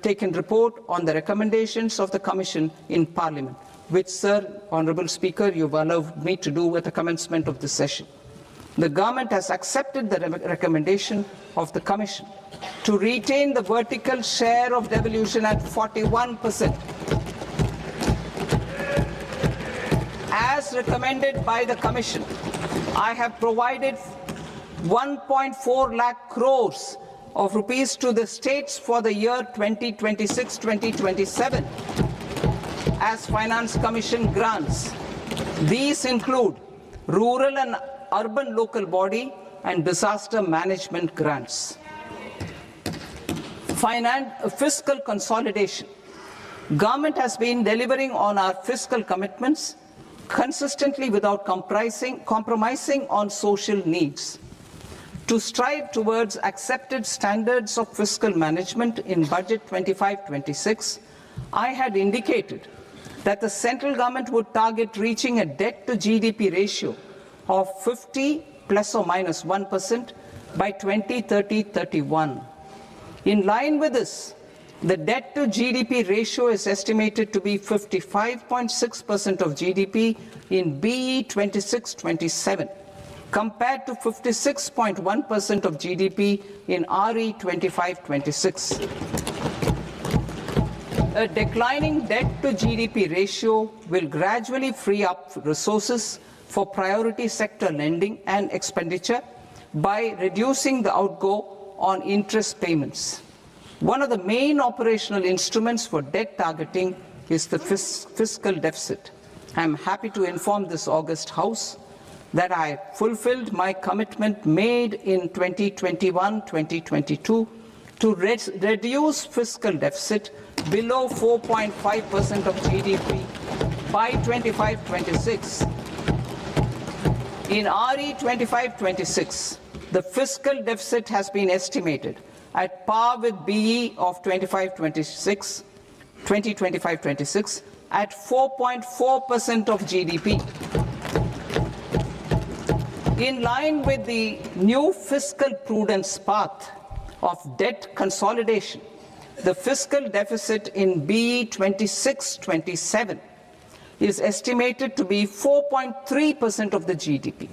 taken report on the recommendations of the Commission in Parliament, which, Sir, Honourable Speaker, you've allowed me to do at the commencement of this session. The government has accepted the recommendation of the Commission to retain the vertical share of devolution at 41%. As recommended by the Commission, I have provided 1.4 lakh crores of rupees to the states for the year 2026-2027 as Finance Commission grants. These include rural and urban local body and disaster management grants. Fiscal consolidation. Government has been delivering on our fiscal commitments consistently without compromising on social needs. To strive towards accepted standards of fiscal management in Budget 25-26, I had indicated that the central government would target reaching a debt to GDP ratio of 50 plus or minus 1% by 2030-31. In line with this, the debt to GDP ratio is estimated to be 55.6% of GDP in BE 26-27, compared to 56.1% of GDP in RE 25-26. A declining debt to GDP ratio will gradually free up resources for priority sector lending and expenditure by reducing the outgo on interest payments. One of the main operational instruments for debt targeting is the fiscal deficit. I am happy to inform this august House that I fulfilled my commitment made in 2021-2022 to reduce fiscal deficit below 4.5% of GDP by 25-26. In RE 25-26, the fiscal deficit has been estimated at par with BE of 2025-26 at 4.4% of GDP. In line with the new fiscal prudence path of debt consolidation, the fiscal deficit in BE 26-27 is estimated to be 4.3% of the GDP.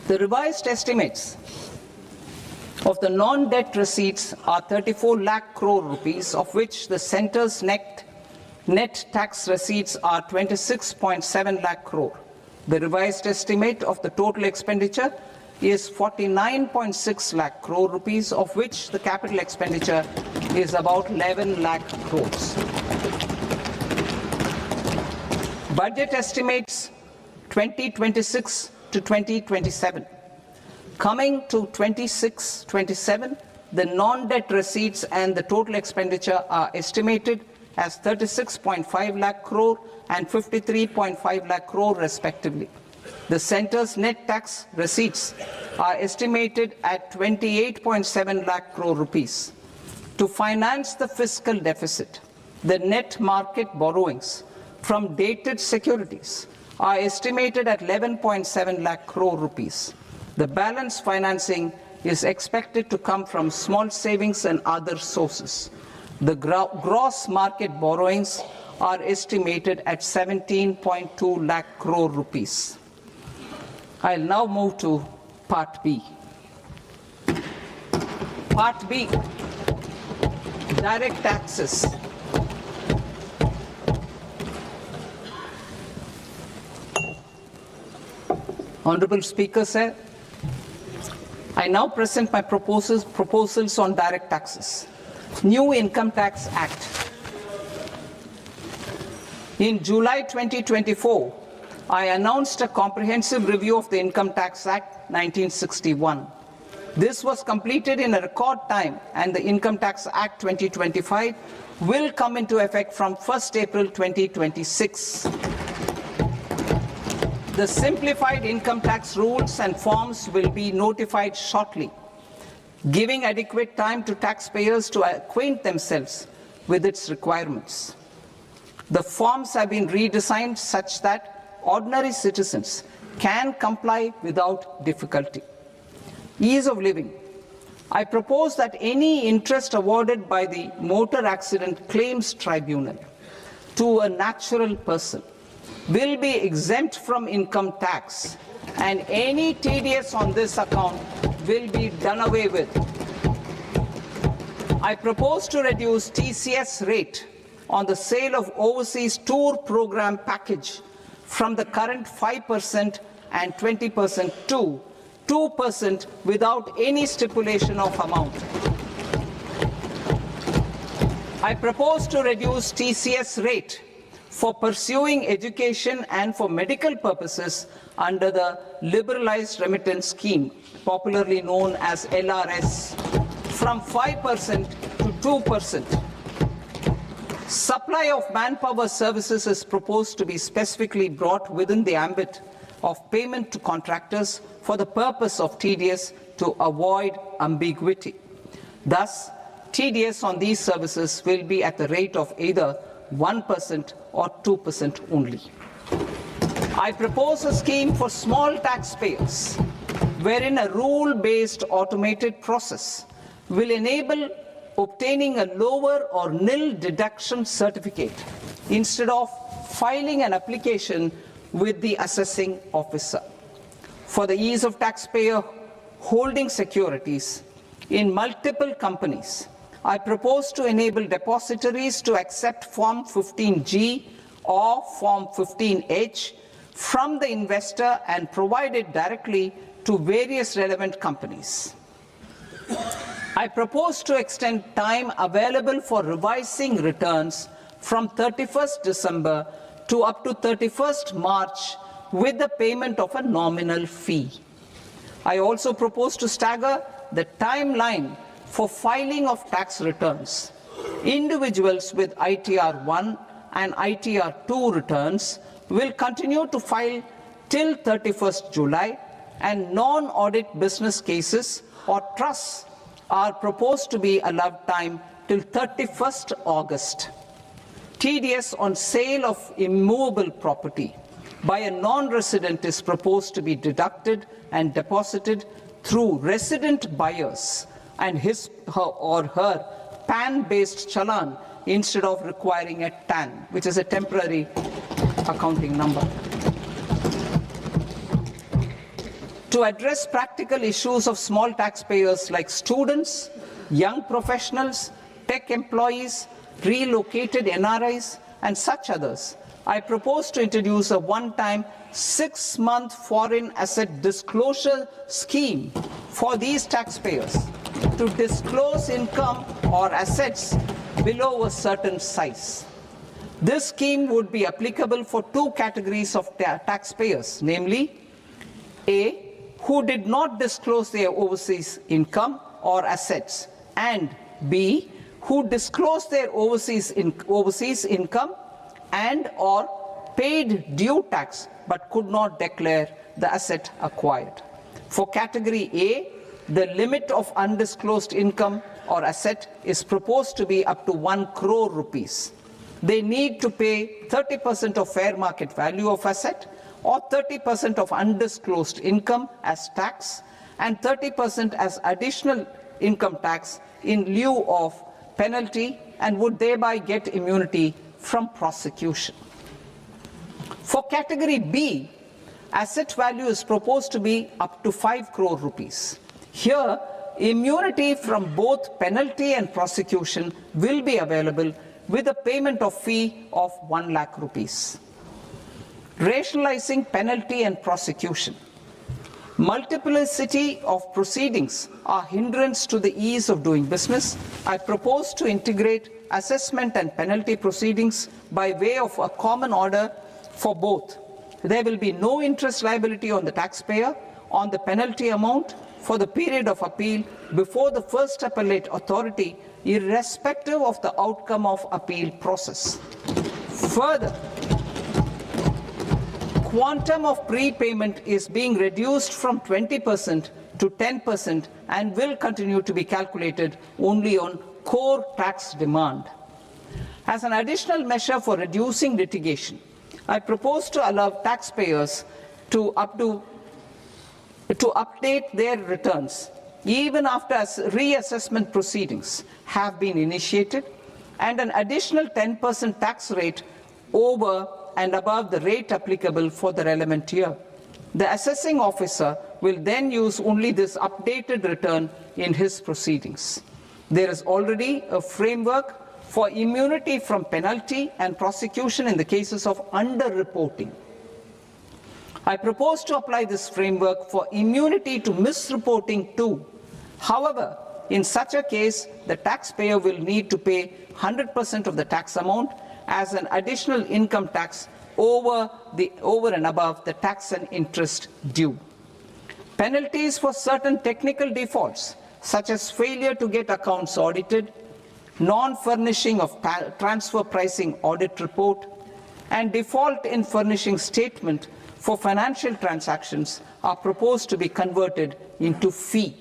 The revised estimates of the non-debt receipts are 34 lakh crore rupees, of which the centre's net tax receipts are 26.7 lakh crore. The revised estimate of the total expenditure is 49.6 lakh crore rupees, of which the capital expenditure is about 11 lakh crores. Budget estimates 2026 to 2027. Coming to 26-27, the non-debt receipts and the total expenditure are estimated as 36.5 lakh crore and 53.5 lakh crore respectively. The centre's net tax receipts are estimated at 28.7 lakh crore rupees. To finance the fiscal deficit, the net market borrowings from dated securities are estimated at 11.7 lakh crore rupees. The balance financing is expected to come from small savings and other sources. The gross market borrowings are estimated at 17.2 lakh crore rupees. I'll now move to Part B. Part B, direct taxes. Honorable Speaker, sir, I now present my proposals on direct taxes. New Income Tax Act. In July 2024, I announced a comprehensive review of the Income Tax Act 1961. This was completed in a record time, and the Income Tax Act 2025 will come into effect from 1st April 2026. The simplified income tax rules and forms will be notified shortly, giving adequate time to taxpayers to acquaint themselves with its requirements. The forms have been redesigned such that ordinary citizens can comply without difficulty. Ease of living. I propose that any interest awarded by the Motor Accident Claims Tribunal to a natural person will be exempt from income tax, and any TDS on this account will be done away with. I propose to reduce TCS rate on the sale of overseas tour program package from the current 5% and 20% to 2% without any stipulation of amount. I propose to reduce TCS rate for pursuing education and for medical purposes under the Liberalized Remittance Scheme, popularly known as LRS, from 5% to 2%. Supply of manpower services is proposed to be specifically brought within the ambit of payment to contractors for the purpose of TDS to avoid ambiguity. Thus, TDS on these services will be at the rate of either 1% or 2% only. I propose a scheme for small taxpayers, wherein a rule-based automated process will enable obtaining a lower or nil deduction certificate instead of filing an application with the assessing officer. For the ease of taxpayer holding securities in multiple companies, I propose to enable depositories to accept Form 15G or Form 15H from the investor and provide it directly to various relevant companies. I propose to extend time available for revising returns from 31st December to up to 31st March with the payment of a nominal fee. I also propose to stagger the timeline for filing of tax returns. Individuals with ITR 1 and ITR 2 returns will continue to file till 31st July, and non-audit business cases or trusts are proposed to be allowed time till 31st August. TDS on sale of immovable property by a non-resident is proposed to be deducted and deposited through resident buyers and his or her PAN-based challan instead of requiring a TAN, which is a temporary accounting number. To address practical issues of small taxpayers like students, young professionals, tech employees, relocated NRIs, and such others, I propose to introduce a one-time 6-month foreign asset disclosure scheme for these taxpayers to disclose income or assets below a certain size. This scheme would be applicable for two categories of taxpayers, namely A, who did not disclose their overseas income or assets, and B, who disclosed their overseas income and or paid due tax but could not declare the asset acquired. For category A, the limit of undisclosed income or asset is proposed to be up to 1 crore rupees. They need to pay 30% of fair market value of asset or 30% of undisclosed income as tax and 30% as additional income tax in lieu of penalty, and would thereby get immunity from prosecution. For category B, asset value is proposed to be up to 5 crore rupees. Here, immunity from both penalty and prosecution will be available with a payment of fee of 1 lakh rupees. Rationalizing penalty and prosecution. Multiplicity of proceedings are hindrance to the ease of doing business. I propose to integrate assessment and penalty proceedings by way of a common order for both. There will be no interest liability on the taxpayer on the penalty amount for the period of appeal before the first appellate authority, irrespective of the outcome of appeal process. Further, quantum of prepayment is being reduced from 20% to 10% and will continue to be calculated only on core tax demand. As an additional measure for reducing litigation, I propose to allow taxpayers to update their returns even after reassessment proceedings have been initiated, and an additional 10% tax rate over and above the rate applicable for the relevant year. The assessing officer will then use only this updated return in his proceedings. There is already a framework for immunity from penalty and prosecution in the cases of underreporting. I propose to apply this framework for immunity to misreporting too. However, in such a case, the taxpayer will need to pay 100% of the tax amount as an additional income tax over and above the tax and interest due. Penalties for certain technical defaults, such as failure to get accounts audited, non-furnishing of transfer pricing audit report, and default in furnishing statement for financial transactions, are proposed to be converted into fee.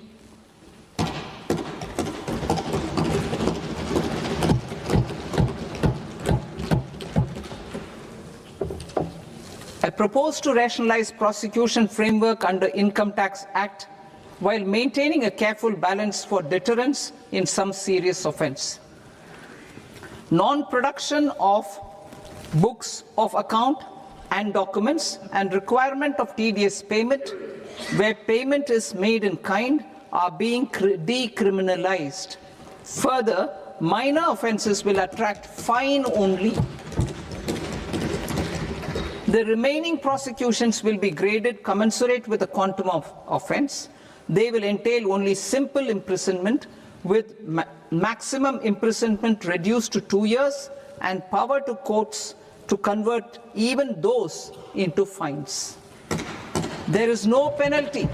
I propose to rationalize prosecution framework under Income Tax Act while maintaining a careful balance for deterrence in some serious offence. Non-production of books of account and documents and requirement of TDS payment where payment is made in kind are being decriminalized. Further, minor offences will attract fine only. The remaining prosecutions will be graded commensurate with the quantum of offence. They will entail only simple imprisonment with maximum imprisonment reduced to 2 years and power to courts to convert even those into fines. There is no penalty.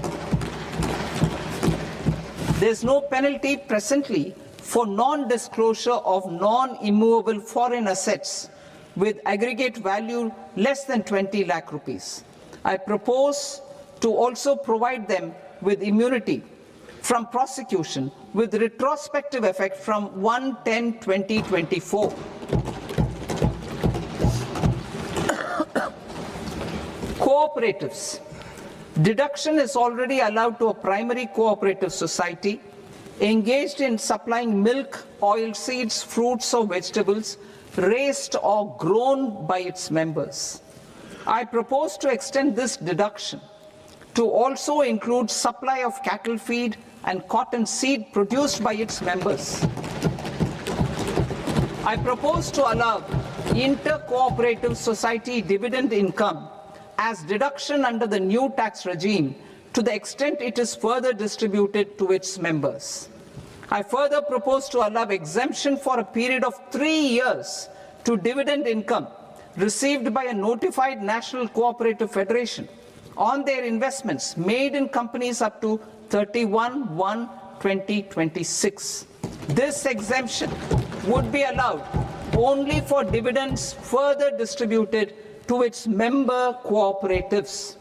There is no penalty presently for non-disclosure of non-immovable foreign assets with aggregate value less than 20 lakh rupees. I propose to also provide them with immunity from prosecution with retrospective effect from 1/10/2024. Cooperatives. Deduction is already allowed to a primary cooperative society engaged in supplying milk, oilseeds, fruits or vegetables raised or grown by its members. I propose to extend this deduction to also include supply of cattle feed and cotton seed produced by its members. I propose to allow inter-cooperative society dividend income as deduction under the new tax regime to the extent it is further distributed to its members. I further propose to allow exemption for a period of 3 years to dividend income received by a notified national cooperative federation on their investments made in companies up to 31/1/2026. This exemption would be allowed only for dividends further distributed to its member cooperatives.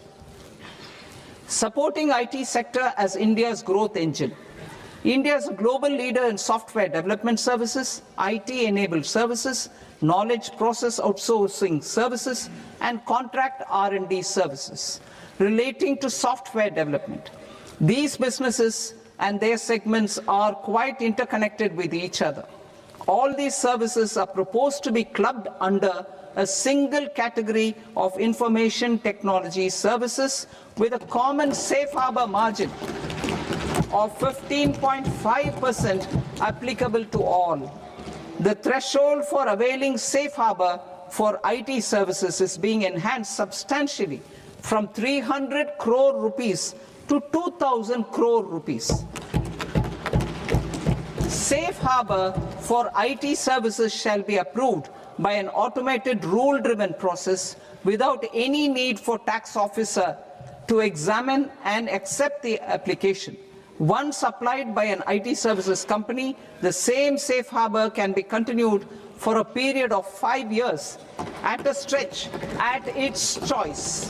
Supporting IT sector as India's growth engine. India is a global leader in software development services, IT-enabled services, knowledge process outsourcing services, and contract R&D services relating to software development. These businesses and their segments are quite interconnected with each other. All these services are proposed to be clubbed under a single category of information technology services with a common safe harbor margin of 15.5% applicable to all. The threshold for availing safe harbor for IT services is being enhanced substantially from 300 crore rupees to 2,000 crore rupees. Safe harbor for IT services shall be approved by an automated rule-driven process without any need for tax officer to examine and accept the application. Once applied by an IT services company, the same safe harbor can be continued for a period of 5 years at a stretch at its choice.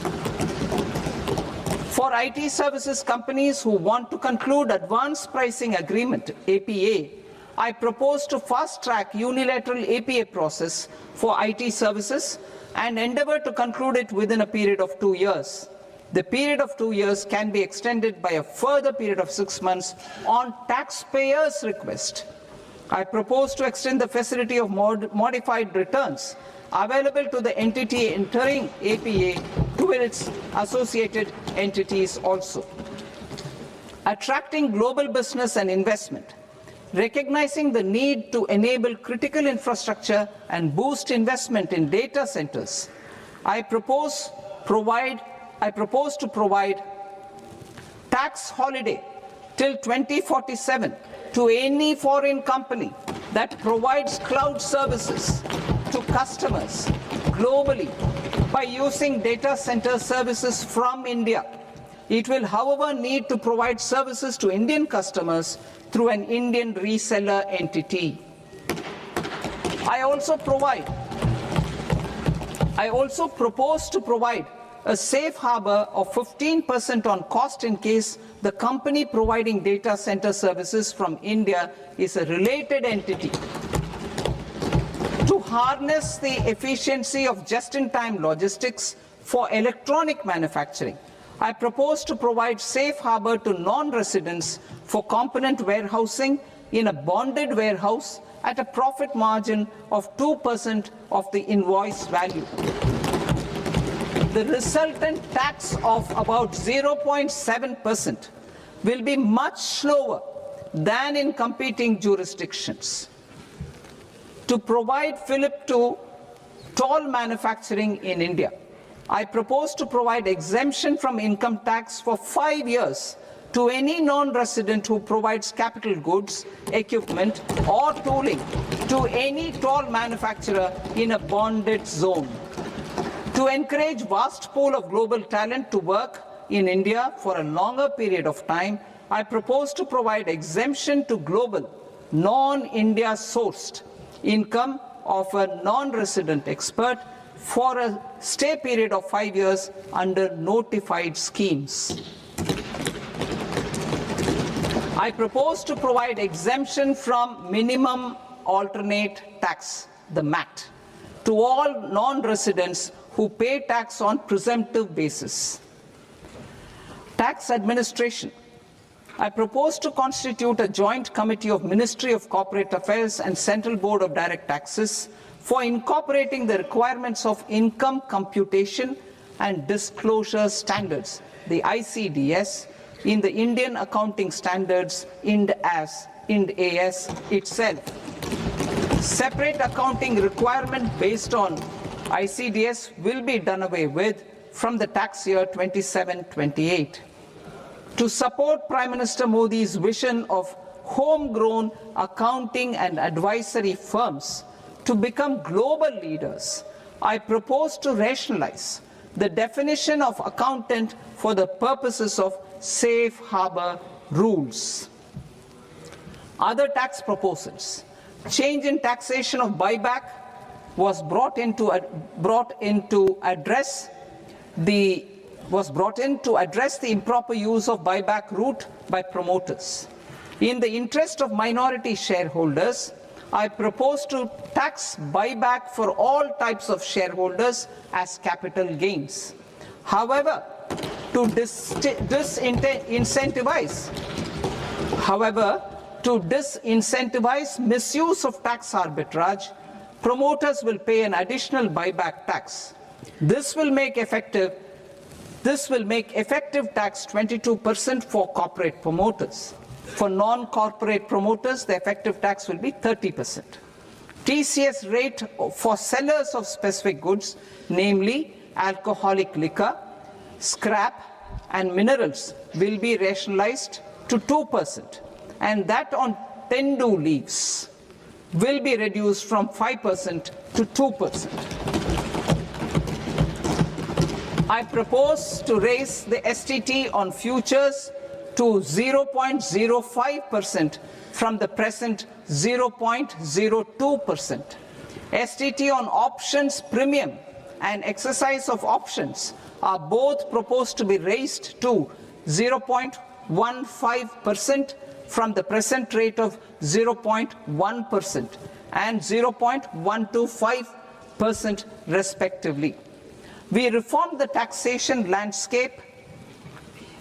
For IT services companies who want to conclude advanced pricing agreement, APA, I propose to fast-track unilateral APA process for IT services and endeavor to conclude it within a period of 2 years. The period of 2 years can be extended by a further period of 6 months on taxpayers' request. I propose to extend the facility of modified returns available to the entity entering APA to its associated entities also. Attracting global business and investment. Recognizing the need to enable critical infrastructure and boost investment in data centers, I propose to provide tax holiday till 2047 to any foreign company that provides cloud services to customers globally by using data center services from India. It will, however, need to provide services to Indian customers through an Indian reseller entity. I also propose to provide a safe harbor of 15% on cost in case the company providing data center services from India is a related entity. To harness the efficiency of just-in-time logistics for electronic manufacturing, I propose to provide safe harbor to non-residents for component warehousing in a bonded warehouse at a profit margin of 2% of the invoice value. The resultant tax of about 0.7% will be much lower than in competing jurisdictions. To provide fillip to toll manufacturing in India, I propose to provide exemption from income tax for 5 years to any non-resident who provides capital goods, equipment, or tooling to any toll manufacturer in a bonded zone. To encourage vast pool of global talent to work in India for a longer period of time, I propose to provide exemption to global, non-India sourced income of a non-resident expert for a stay period of 5 years under notified schemes. I propose to provide exemption from minimum alternate tax, the MAT, to all non-residents who pay tax on presumptive basis. Tax administration. I propose to constitute a joint committee of Ministry of Corporate Affairs and Central Board of Direct Taxes for incorporating the requirements of income computation and disclosure standards, the ICDS, in the Indian Accounting Standards, IND AS itself. Separate accounting requirement based on ICDS will be done away with from the tax year 27-28. To support Prime Minister Modi's vision of homegrown accounting and advisory firms to become global leaders, I propose to rationalize the definition of accountant for the purposes of safe harbor rules. Other tax proposals. Change in taxation of buyback was brought in to address the improper use of buyback route by promoters. In the interest of minority shareholders, I propose to tax buyback for all types of shareholders as capital gains. However, to disincentivize misuse of tax arbitrage, promoters will pay an additional buyback tax. This will make effective tax 22% for corporate promoters. For non-corporate promoters, the effective tax will be 30%. TCS rate for sellers of specific goods, namely alcoholic liquor, scrap, and minerals, will be rationalized to 2%, and that on tendu leaves will be reduced from 5% to 2%. I propose to raise the STT on futures to 0.05% from the present 0.02%. STT on options premium and exercise of options are both proposed to be raised to 0.15% from the present rate of 0.1% and 0.125% respectively. We reformed the taxation landscape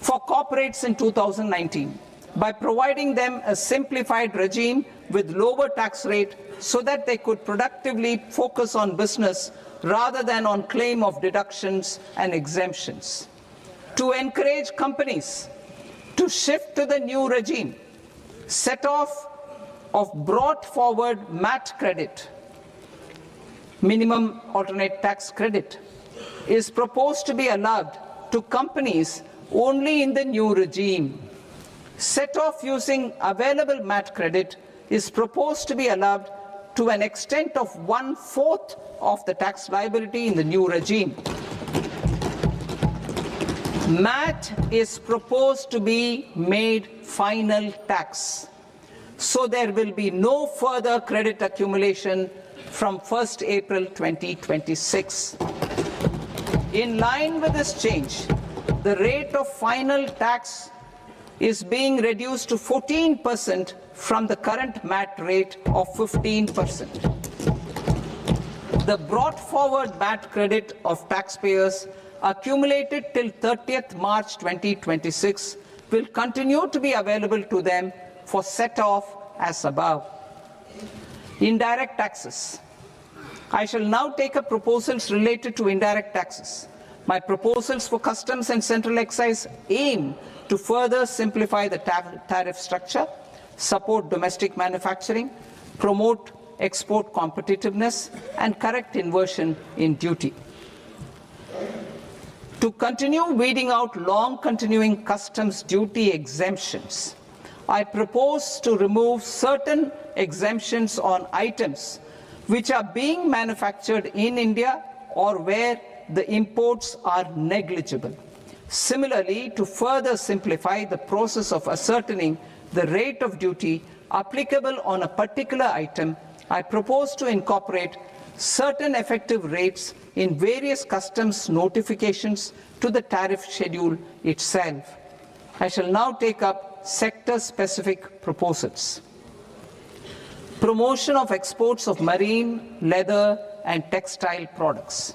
for corporates in 2019 by providing them a simplified regime with lower tax rate so that they could productively focus on business rather than on claim of deductions and exemptions. To encourage companies to shift to the new regime, set off of brought forward MAT credit, minimum alternate tax credit, is proposed to be allowed to companies only in the new regime. Set off using available MAT credit is proposed to be allowed to an extent of 1/4 of the tax liability in the new regime. MAT is proposed to be made final tax, so there will be no further credit accumulation from 1st April 2026. In line with this change, the rate of final tax is being reduced to 14% from the current MAT rate of 15%. The brought forward MAT credit of taxpayers accumulated till 30th March 2026 will continue to be available to them for set-off as above. Indirect taxes. I shall now take up proposals related to indirect taxes. My proposals for customs and central excise aim to further simplify the tariff structure, support domestic manufacturing, promote export competitiveness, and correct inversion in duty. To continue weeding out long-continuing customs duty exemptions, I propose to remove certain exemptions on items which are being manufactured in India or where the imports are negligible. Similarly, to further simplify the process of ascertaining the rate of duty applicable on a particular item, I propose to incorporate certain effective rates in various customs notifications to the tariff schedule itself. I shall now take up sector-specific proposals. Promotion of exports of marine, leather, and textile products.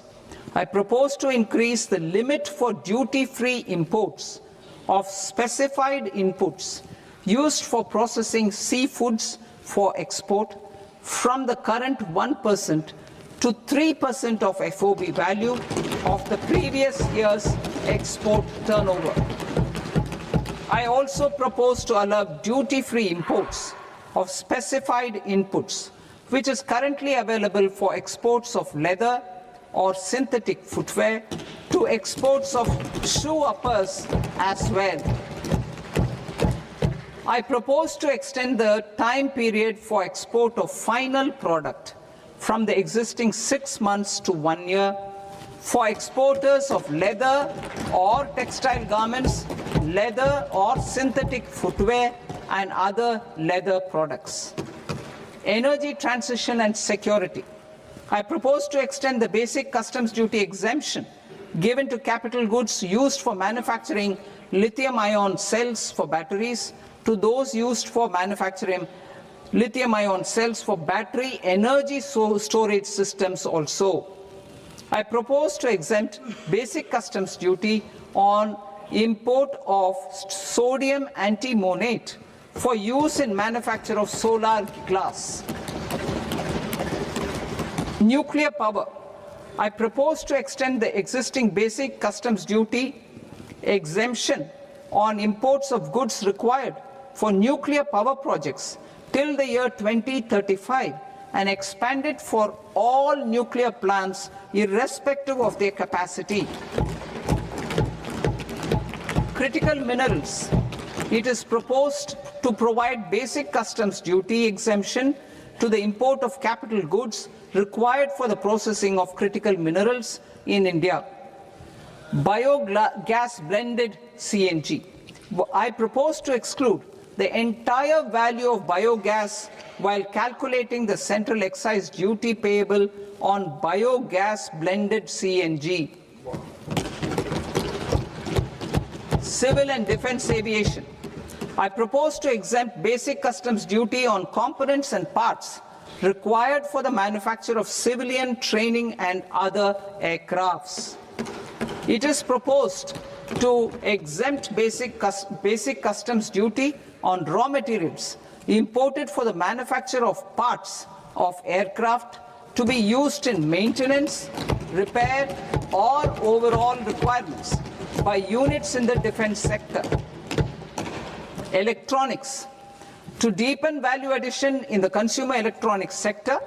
I propose to increase the limit for duty-free imports of specified inputs used for processing seafoods for export from the current 1% to 3% of FOB value of the previous year's export turnover. I also propose to allow duty-free imports of specified inputs which is currently available for exports of leather or synthetic footwear to exports of shoe uppers as well. I propose to extend the time period for export of final product from the existing 6 months to 1 year for exporters of leather or textile garments, leather or synthetic footwear, and other leather products. Energy transition and security. I propose to extend the basic customs duty exemption given to capital goods used for manufacturing lithium-ion cells for batteries to those used for manufacturing lithium-ion cells for battery energy storage systems also. I propose to exempt basic customs duty on import of sodium antimonate for use in manufacture of solar glass. Nuclear power. I propose to extend the existing basic customs duty exemption on imports of goods required for nuclear power projects till the year 2035 and expand it for all nuclear plants irrespective of their capacity. Critical minerals. It is proposed to provide basic customs duty exemption to the import of capital goods required for the processing of critical minerals in India. Biogas blended CNG. I propose to exclude the entire value of biogas while calculating the central excise duty payable on biogas blended CNG. Civil and defense aviation. I propose to exempt basic customs duty on components and parts required for the manufacture of civilian training and other aircrafts. It is proposed to exempt basic customs duty on raw materials imported for the manufacture of parts of aircraft to be used in maintenance, repair, or overall requirements by units in the defense sector. Electronics. To deepen value addition in the consumer electronics sector,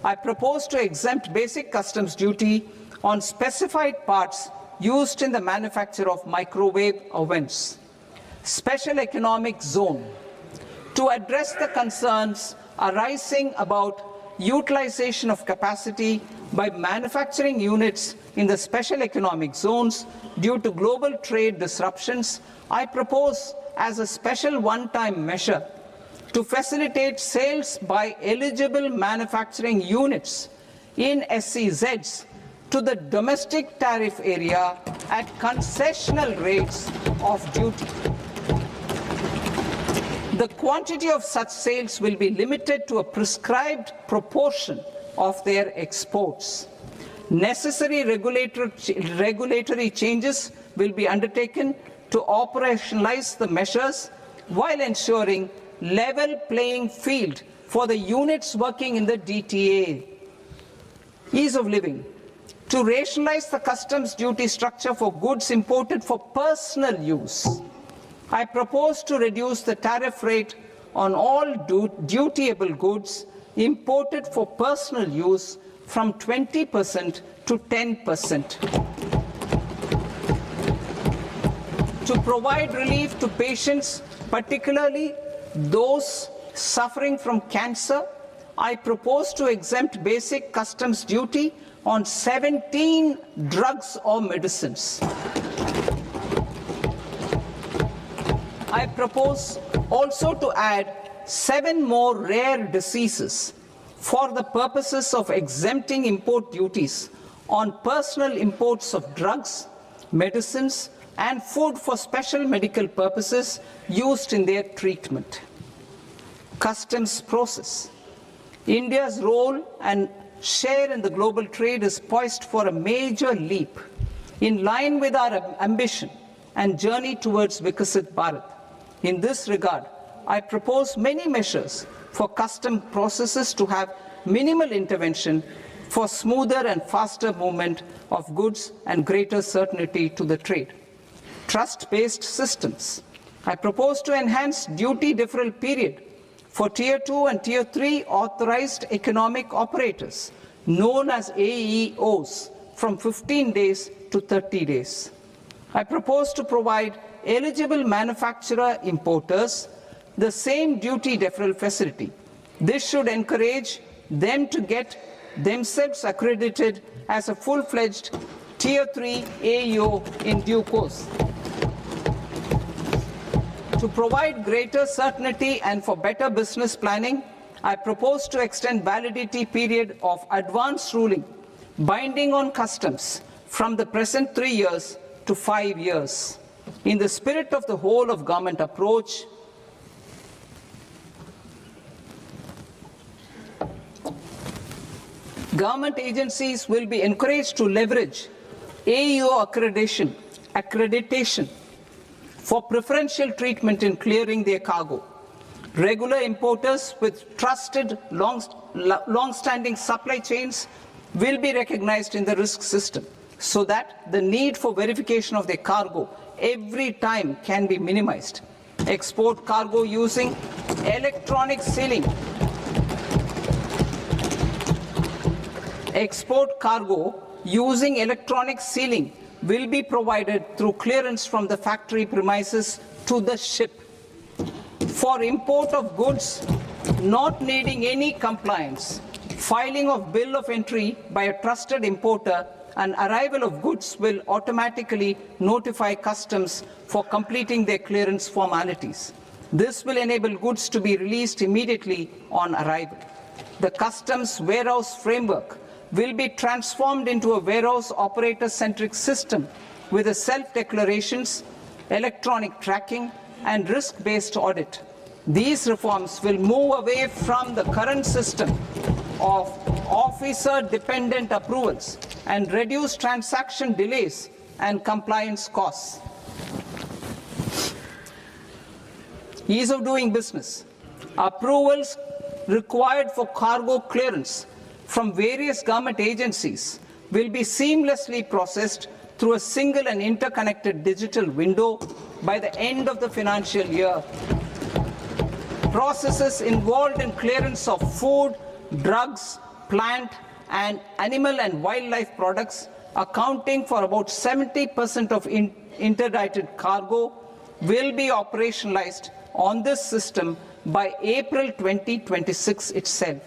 I propose to exempt basic customs duty on specified parts used in the manufacture of microwave ovens. Special economic zone. To address the concerns arising about utilization of capacity by manufacturing units in the special economic zones due to global trade disruptions, I propose as a special one-time measure to facilitate sales by eligible manufacturing units in SEZs to the domestic tariff area at concessional rates of duty. The quantity of such sales will be limited to a prescribed proportion of their exports. Necessary regulatory changes will be undertaken to operationalize the measures while ensuring level playing field for the units working in the DTA. Ease of living. To rationalize the customs duty structure for goods imported for personal use, I propose to reduce the tariff rate on all dutiable goods imported for personal use from 20% to 10%. To provide relief to patients, particularly those suffering from cancer, I propose to exempt basic customs duty on 17 drugs or medicines. I propose also to add 7 more rare diseases for the purposes of exempting import duties on personal imports of drugs, medicines, and food for special medical purposes used in their treatment. Customs process. India's role and share in the global trade is poised for a major leap in line with our ambition and journey towards Viksit Bharat. In this regard, I propose many measures for custom processes to have minimal intervention for smoother and faster movement of goods and greater certainty to the trade. Trust-based systems. I propose to enhance duty deferral period for Tier 2 and Tier 3 authorized economic operators, known as AEOs, from 15 days to 30 days. I propose to provide eligible manufacturer importers the same duty deferral facility. This should encourage them to get themselves accredited as a full-fledged Tier 3 AEO in due course. To provide greater certainty and for better business planning, I propose to extend validity period of advance ruling binding on customs from the present 3 years to 5 years. In the spirit of the whole of government approach, government agencies will be encouraged to leverage AEO accreditation for preferential treatment in clearing their cargo. Regular importers with trusted, long-standing supply chains will be recognized in the risk system so that the need for verification of their cargo every time can be minimized. Export cargo using electronic sealing. Export cargo using electronic sealing will be provided through clearance from the factory premises to the ship. For import of goods not needing any compliance, filing of bill of entry by a trusted importer and arrival of goods will automatically notify customs for completing their clearance formalities. This will enable goods to be released immediately on arrival. The customs warehouse framework will be transformed into a warehouse operator-centric system with a self-declarations, electronic tracking, and risk-based audit. These reforms will move away from the current system of officer-dependent approvals and reduce transaction delays and compliance costs. Ease of doing business. Approvals required for cargo clearance from various government agencies will be seamlessly processed through a single and interconnected digital window by the end of the financial year. Processes involved in clearance of food, drugs, plant, and animal and wildlife products, accounting for about 70% of interdicted cargo, will be operationalized on this system by April 2026 itself.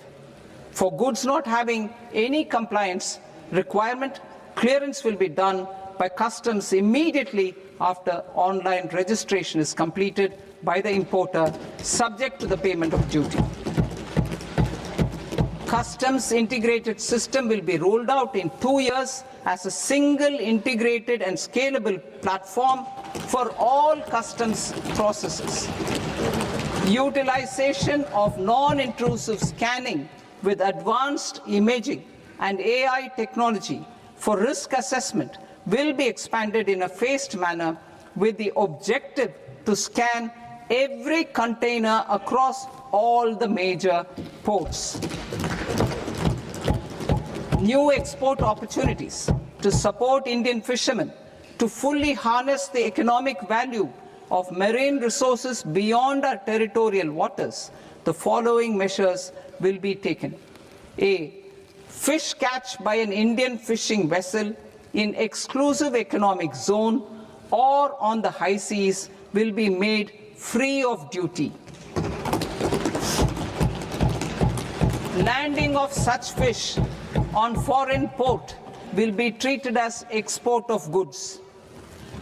For goods not having any compliance requirement, clearance will be done by customs immediately after online registration is completed by the importer, subject to the payment of duty. Customs integrated system will be rolled out in 2 years as a single integrated and scalable platform for all customs processes. Utilization of non-intrusive scanning with advanced imaging and AI technology for risk assessment will be expanded in a phased manner with the objective to scan every container across all the major ports. New export opportunities to support Indian fishermen to fully harness the economic value of marine resources beyond our territorial waters. The following measures will be taken. A. Fish catch by an Indian fishing vessel in exclusive economic zone or on the high seas will be made free of duty. Landing of such fish on foreign port will be treated as export of goods.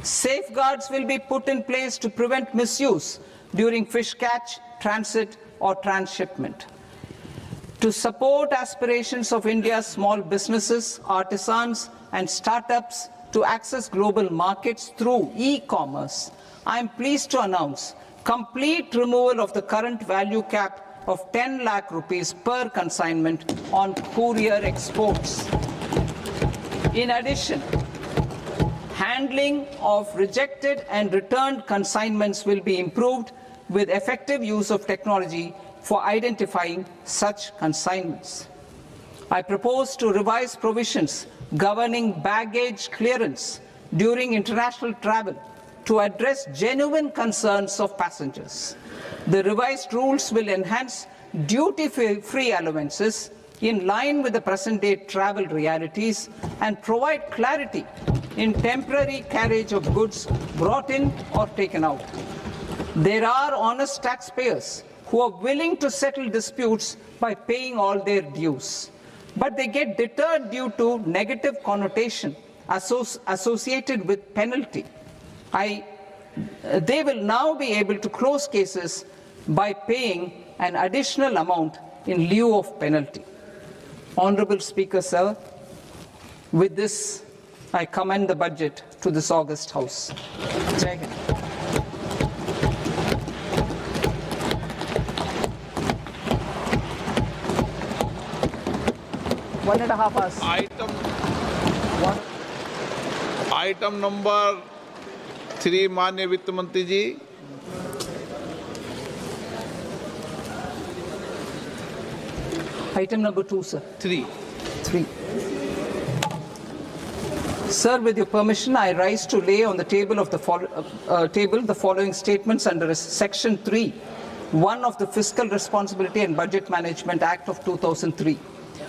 Safeguards will be put in place to prevent misuse during fish catch, transit, or transshipment. To support aspirations of India's small businesses, artisans, and startups to access global markets through e-commerce, I am pleased to announce complete removal of the current value cap of 10 lakh rupees per consignment on courier exports. In addition, handling of rejected and returned consignments will be improved with effective use of technology for identifying such consignments. I propose to revise provisions governing baggage clearance during international travel to address genuine concerns of passengers. The revised rules will enhance duty-free allowances in line with the present-day travel realities and provide clarity in temporary carriage of goods brought in or taken out. There are honest taxpayers who are willing to settle disputes by paying all their dues, but they get deterred due to negative connotation associated with penalty. They will now be able to close cases by paying an additional amount in lieu of penalty. Honorable Speaker, sir, with this, I commend the budget to this august House. Jai Hind. One and a half hours. Item number 3 माननीय वित्त मंत्री जी। Item number 2, sir. 3. Sir, with your permission, I rise to lay on the table of the following statements under Section 3, 1 of the Fiscal Responsibility and Budget Management Act of 2003.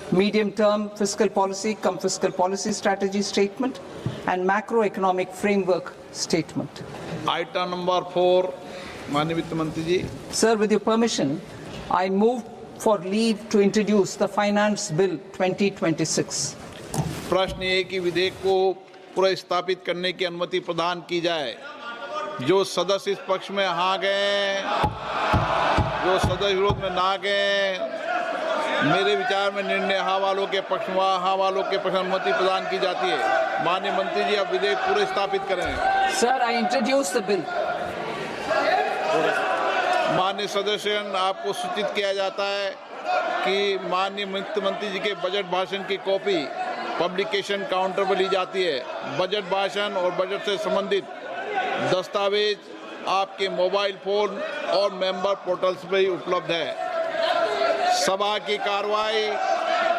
Medium-term fiscal policy, fiscal policy strategy statement, and macroeconomic framework statement. Item number 4 माननीय वित्त मंत्री जी। Sir, with your permission, I move for leave to introduce the Finance Bill 2026. प्रश्न ये कि विधेयक को पुनर्स्थापित करने की अनुमति प्रदान की जाए। जो सदस्य इस पक्ष में हाँ गए, जो सदस्य विरोध में ना गए, मेरे विचार में निर्णय हाँ वालों के पक्ष में, हाँ वालों के पक्ष में अनुमति प्रदान की जाती है। माननीय मंत्री जी, अब विधेयक पुनर्स्थापित करें। Sir, I introduce the bill. माननीय सदस्यगण, आपको सूचित किया जाता है कि माननीय वित्त मंत्री जी के बजट भाषण की कॉपी पब्लिकेशन काउंटर पर ली जाती है। बजट भाषण और बजट से संबंधित दस्तावेज आपके मोबाइल फोन और मेंबर पोर्टल्स पर ही उपलब्ध है। सभा की कार्रवाई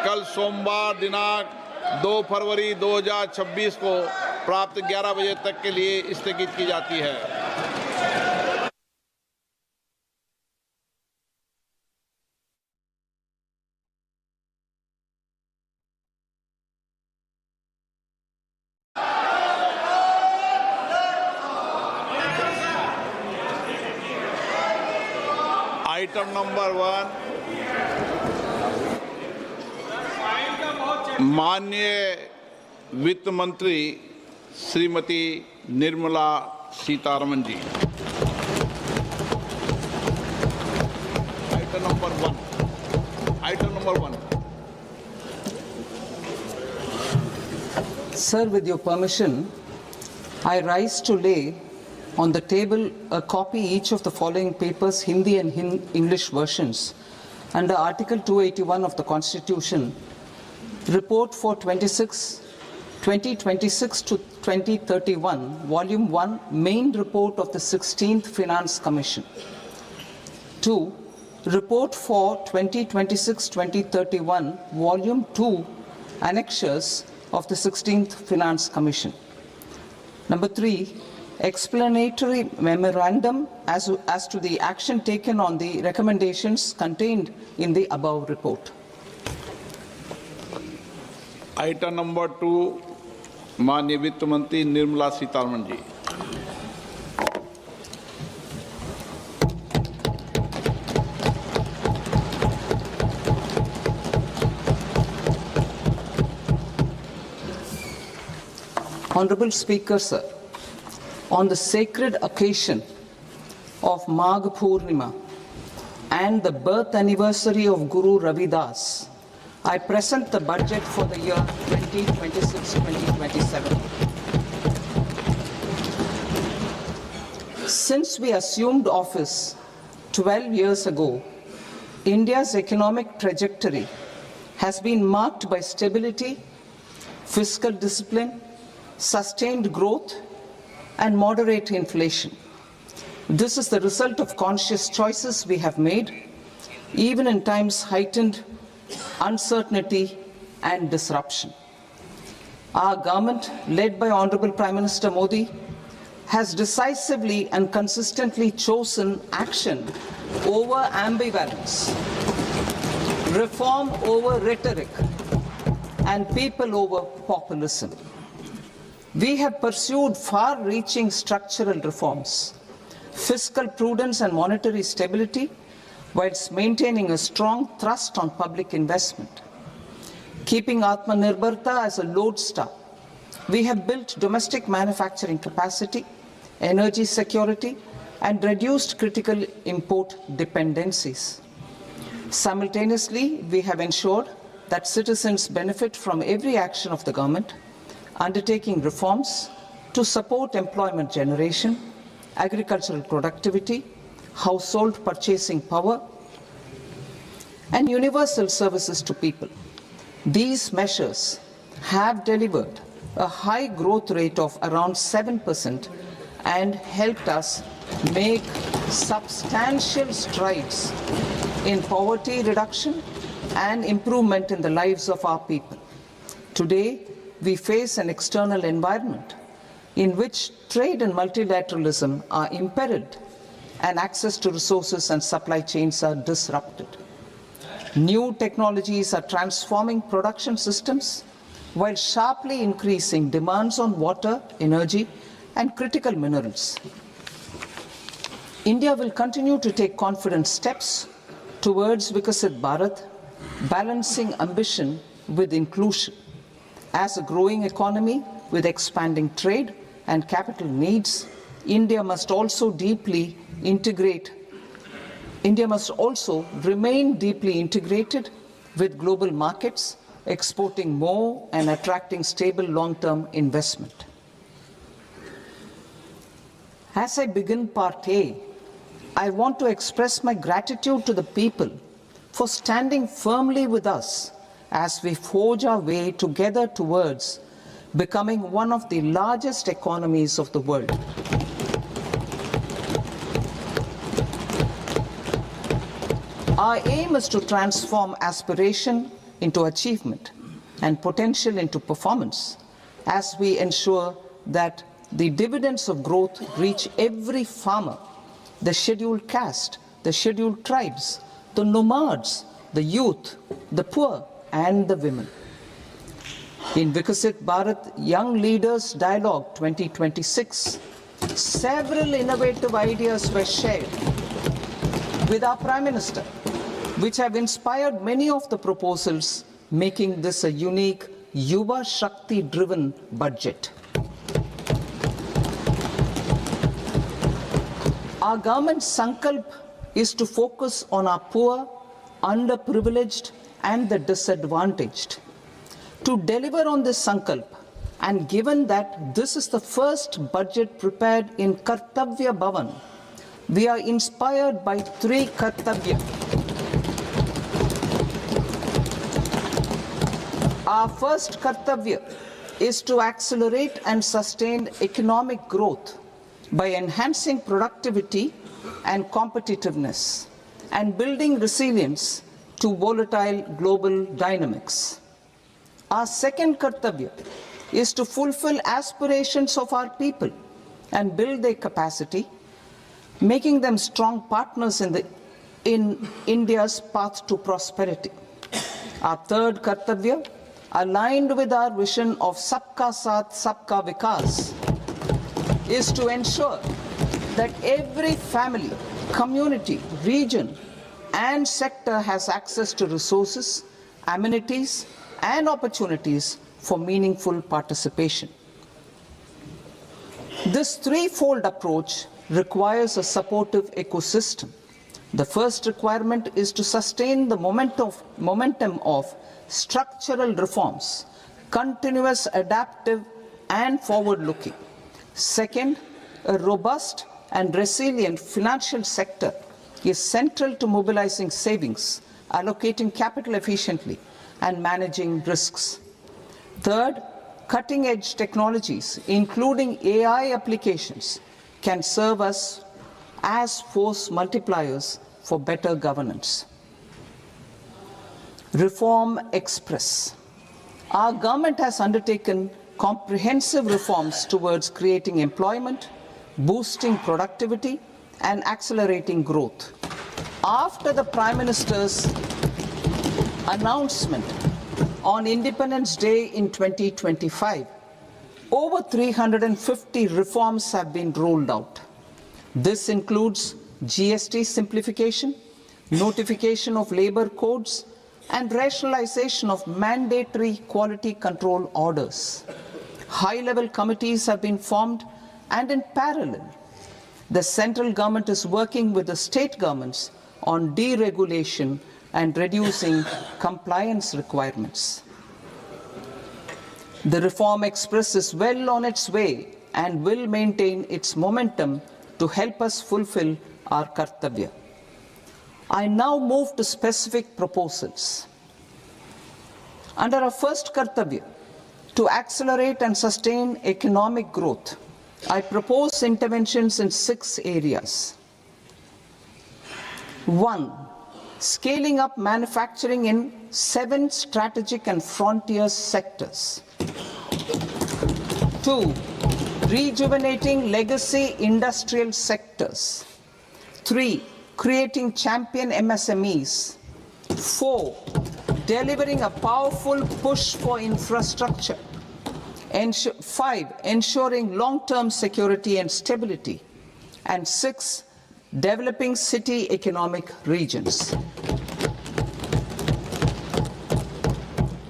कल सोमवार दिनांक 2 फरवरी 2026 को प्राप्त 11 बजे तक के लिए स्थगित की जाती है। आइटम नंबर 1 माननीय वित्त मंत्री Shrimati Nirmala Sitharaman ji. Item number 1। Sir, with your permission, I rise to lay on the table a copy each of the following papers, Hindi and English versions, under Article 281 of the Constitution, Report for 2026 to 2031, Volume 1, Main Report of the 16th Finance Commission. 2. Report for 2026-2031, Volume 2, Annexures of the 16th Finance Commission. Number 3. Explanatory memorandum as to the action taken on the recommendations contained in the above report. Item number 2 माननीय वित्त मंत्री निर्मला सीतारमण जी। Honorable Speaker, sir, on the sacred occasion of Magh Purnima and the birth anniversary of Guru Ravidas, I present the budget for the year 2026-2027. Since we assumed office 12 years ago, India's economic trajectory has been marked by stability, fiscal discipline, sustained growth, and moderate inflation. This is the result of conscious choices we have made, even in times heightened uncertainty and disruption. Our government, led by Honorable Prime Minister Modi, has decisively and consistently chosen action over ambivalence, reform over rhetoric, and people over populism. We have pursued far-reaching structural reforms, fiscal prudence and monetary stability, whilst maintaining a strong thrust on public investment. Keeping Atmanirbharta as a lodestar, we have built domestic manufacturing capacity, energy security, and reduced critical import dependencies. Simultaneously, we have ensured that citizens benefit from every action of the government, undertaking reforms to support employment generation, agricultural productivity, household purchasing power, and universal services to people. These measures have delivered a high growth rate of around 7% and helped us make substantial strides in poverty reduction and improvement in the lives of our people. Today, we face an external environment in which trade and multilateralism are imperiled and access to resources and supply chains are disrupted. New technologies are transforming production systems while sharply increasing demands on water, energy, and critical minerals. India will continue to take confident steps towards Vikasit Bharat, balancing ambition with inclusion. As a growing economy with expanding trade and capital needs, India must also remain deeply integrated with global markets, exporting more and attracting stable long-term investment. As I begin Part A, I want to express my gratitude to the people for standing firmly with us as we forge our way together towards becoming one of the largest economies of the world. Our aim is to transform aspiration into achievement and potential into performance as we ensure that the dividends of growth reach every farmer, the scheduled caste, the scheduled tribes, the nomads, the youth, the poor, and the women. In Vikasit Bharat Young Leaders Dialogue 2026, several innovative ideas were shared with our Prime Minister, which have inspired many of the proposals, making this a unique Yuva Shakti-driven budget. Our government's sankalp is to focus on our poor, underprivileged, and the disadvantaged. To deliver on this sankalp, and given that this is the first budget prepared in Kartavya Bhavan, we are inspired by three Kartavya. Our first Kartavya is to accelerate and sustain economic growth by enhancing productivity and competitiveness and building resilience to volatile global dynamics. Our second Kartavya is to fulfill aspirations of our people and build their capacity, making them strong partners in India's path to prosperity. Our third Kartavya, aligned with our vision of Sabka Saath, Sabka Vikas, is to ensure that every family, community, region, and sector has access to resources, amenities, and opportunities for meaningful participation. This threefold approach requires a supportive ecosystem. The first requirement is to sustain the momentum of structural reforms, continuous, adaptive, and forward-looking. Second, a robust and resilient financial sector is central to mobilizing savings, allocating capital efficiently, and managing risks. Third, cutting-edge technologies, including AI applications, can serve us as force multipliers for better governance. Reform Express. Our government has undertaken comprehensive reforms towards creating employment, boosting productivity and accelerating growth. After the Prime Minister's announcement on Independence Day in 2025, over 350 reforms have been rolled out. This includes GST simplification, notification of labor codes, and rationalization of mandatory quality control orders. High-level committees have been formed, and in parallel, the central government is working with the state governments on deregulation and reducing compliance requirements. The Reform Express is well on its way and will maintain its momentum to help us fulfill our kartavya. I now move to specific proposals. Under our first kartavya, to accelerate and sustain economic growth, I propose interventions in 6 areas. 1. Scaling up manufacturing in 7 strategic and frontier sectors. 2. Rejuvenating legacy industrial sectors. 3. Creating champion MSMEs. 4. Delivering a powerful push for infrastructure. 5. Ensuring long-term security and stability. And 6. Developing city economic regions.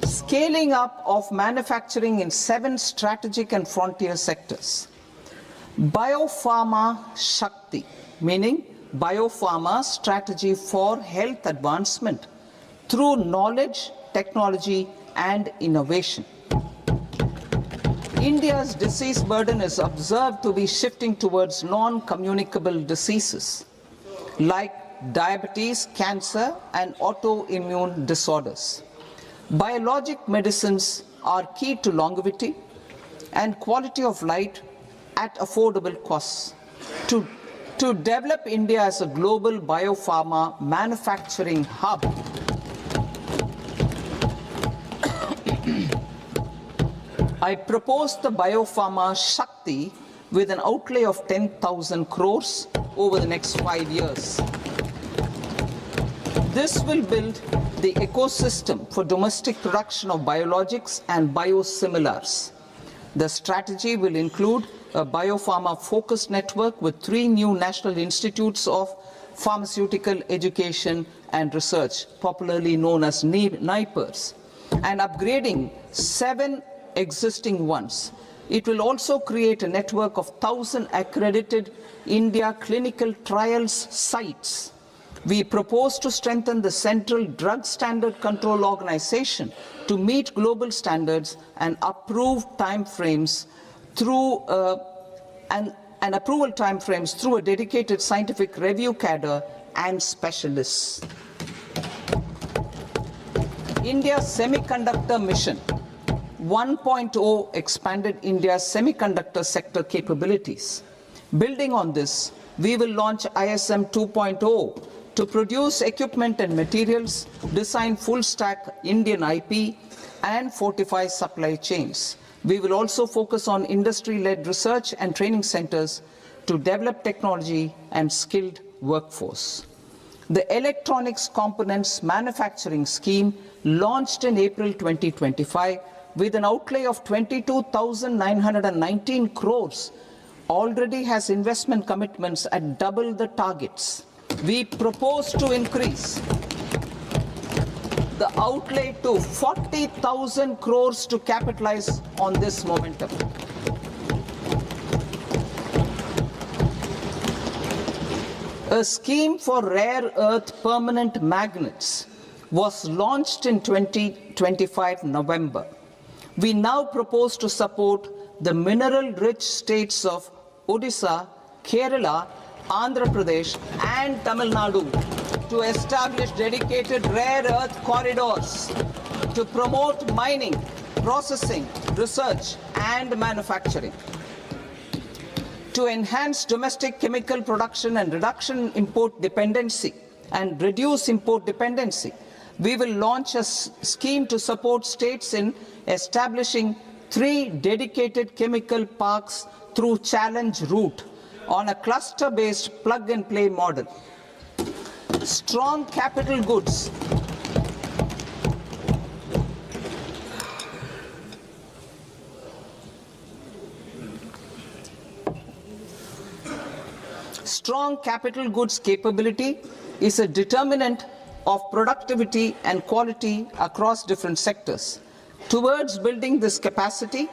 Scaling up of manufacturing in 7 strategic and frontier sectors. Biopharma Shakti, meaning biopharma strategy for health advancement through knowledge, technology, and innovation. India's disease burden is observed to be shifting towards non-communicable diseases like diabetes, cancer, and autoimmune disorders. Biologic medicines are key to longevity and quality of life at affordable costs. To develop India as a global biopharma manufacturing hub, I propose the Biopharma Shakti with an outlay of 10,000 crores over the next 5 years. This will build the ecosystem for domestic production of biologics and biosimilars. The strategy will include a biopharma-focused network with 3 new national institutes of pharmaceutical education and research, popularly known as NIPERs, and upgrading 7 existing ones. It will also create a network of 1,000 accredited India clinical trials sites. We propose to strengthen the Central Drug Standard Control Organization to meet global standards and approve timeframes through and approval timeframes through a dedicated scientific review cadre and specialists. India's semiconductor mission 1.0 expanded India's semiconductor sector capabilities. Building on this, we will launch ISM 2.0 to produce equipment and materials, design full-stack Indian IP, and fortify supply chains. We will also focus on industry-led research and training centers to develop technology and skilled workforce. The Electronics Components Manufacturing Scheme, launched in April 2025, with an outlay of 22,919 crores, already has investment commitments at double the targets. We propose to increase the outlay to 40,000 crores to capitalize on this momentum. A scheme for rare earth permanent magnets was launched in 2025 November. We now propose to support the mineral-rich states of Odisha, Kerala, Andhra Pradesh, and Tamil Nadu to establish dedicated rare earth corridors to promote mining, processing, research, and manufacturing. To enhance domestic chemical production and reduction import dependency and reduce import dependency, we will launch a scheme to support states in establishing 3 dedicated chemical parks through challenge route on a cluster-based plug-and-play model. Strong capital goods Strong capital goods capability is a determinant of productivity and quality across different sectors. Towards building this capacity,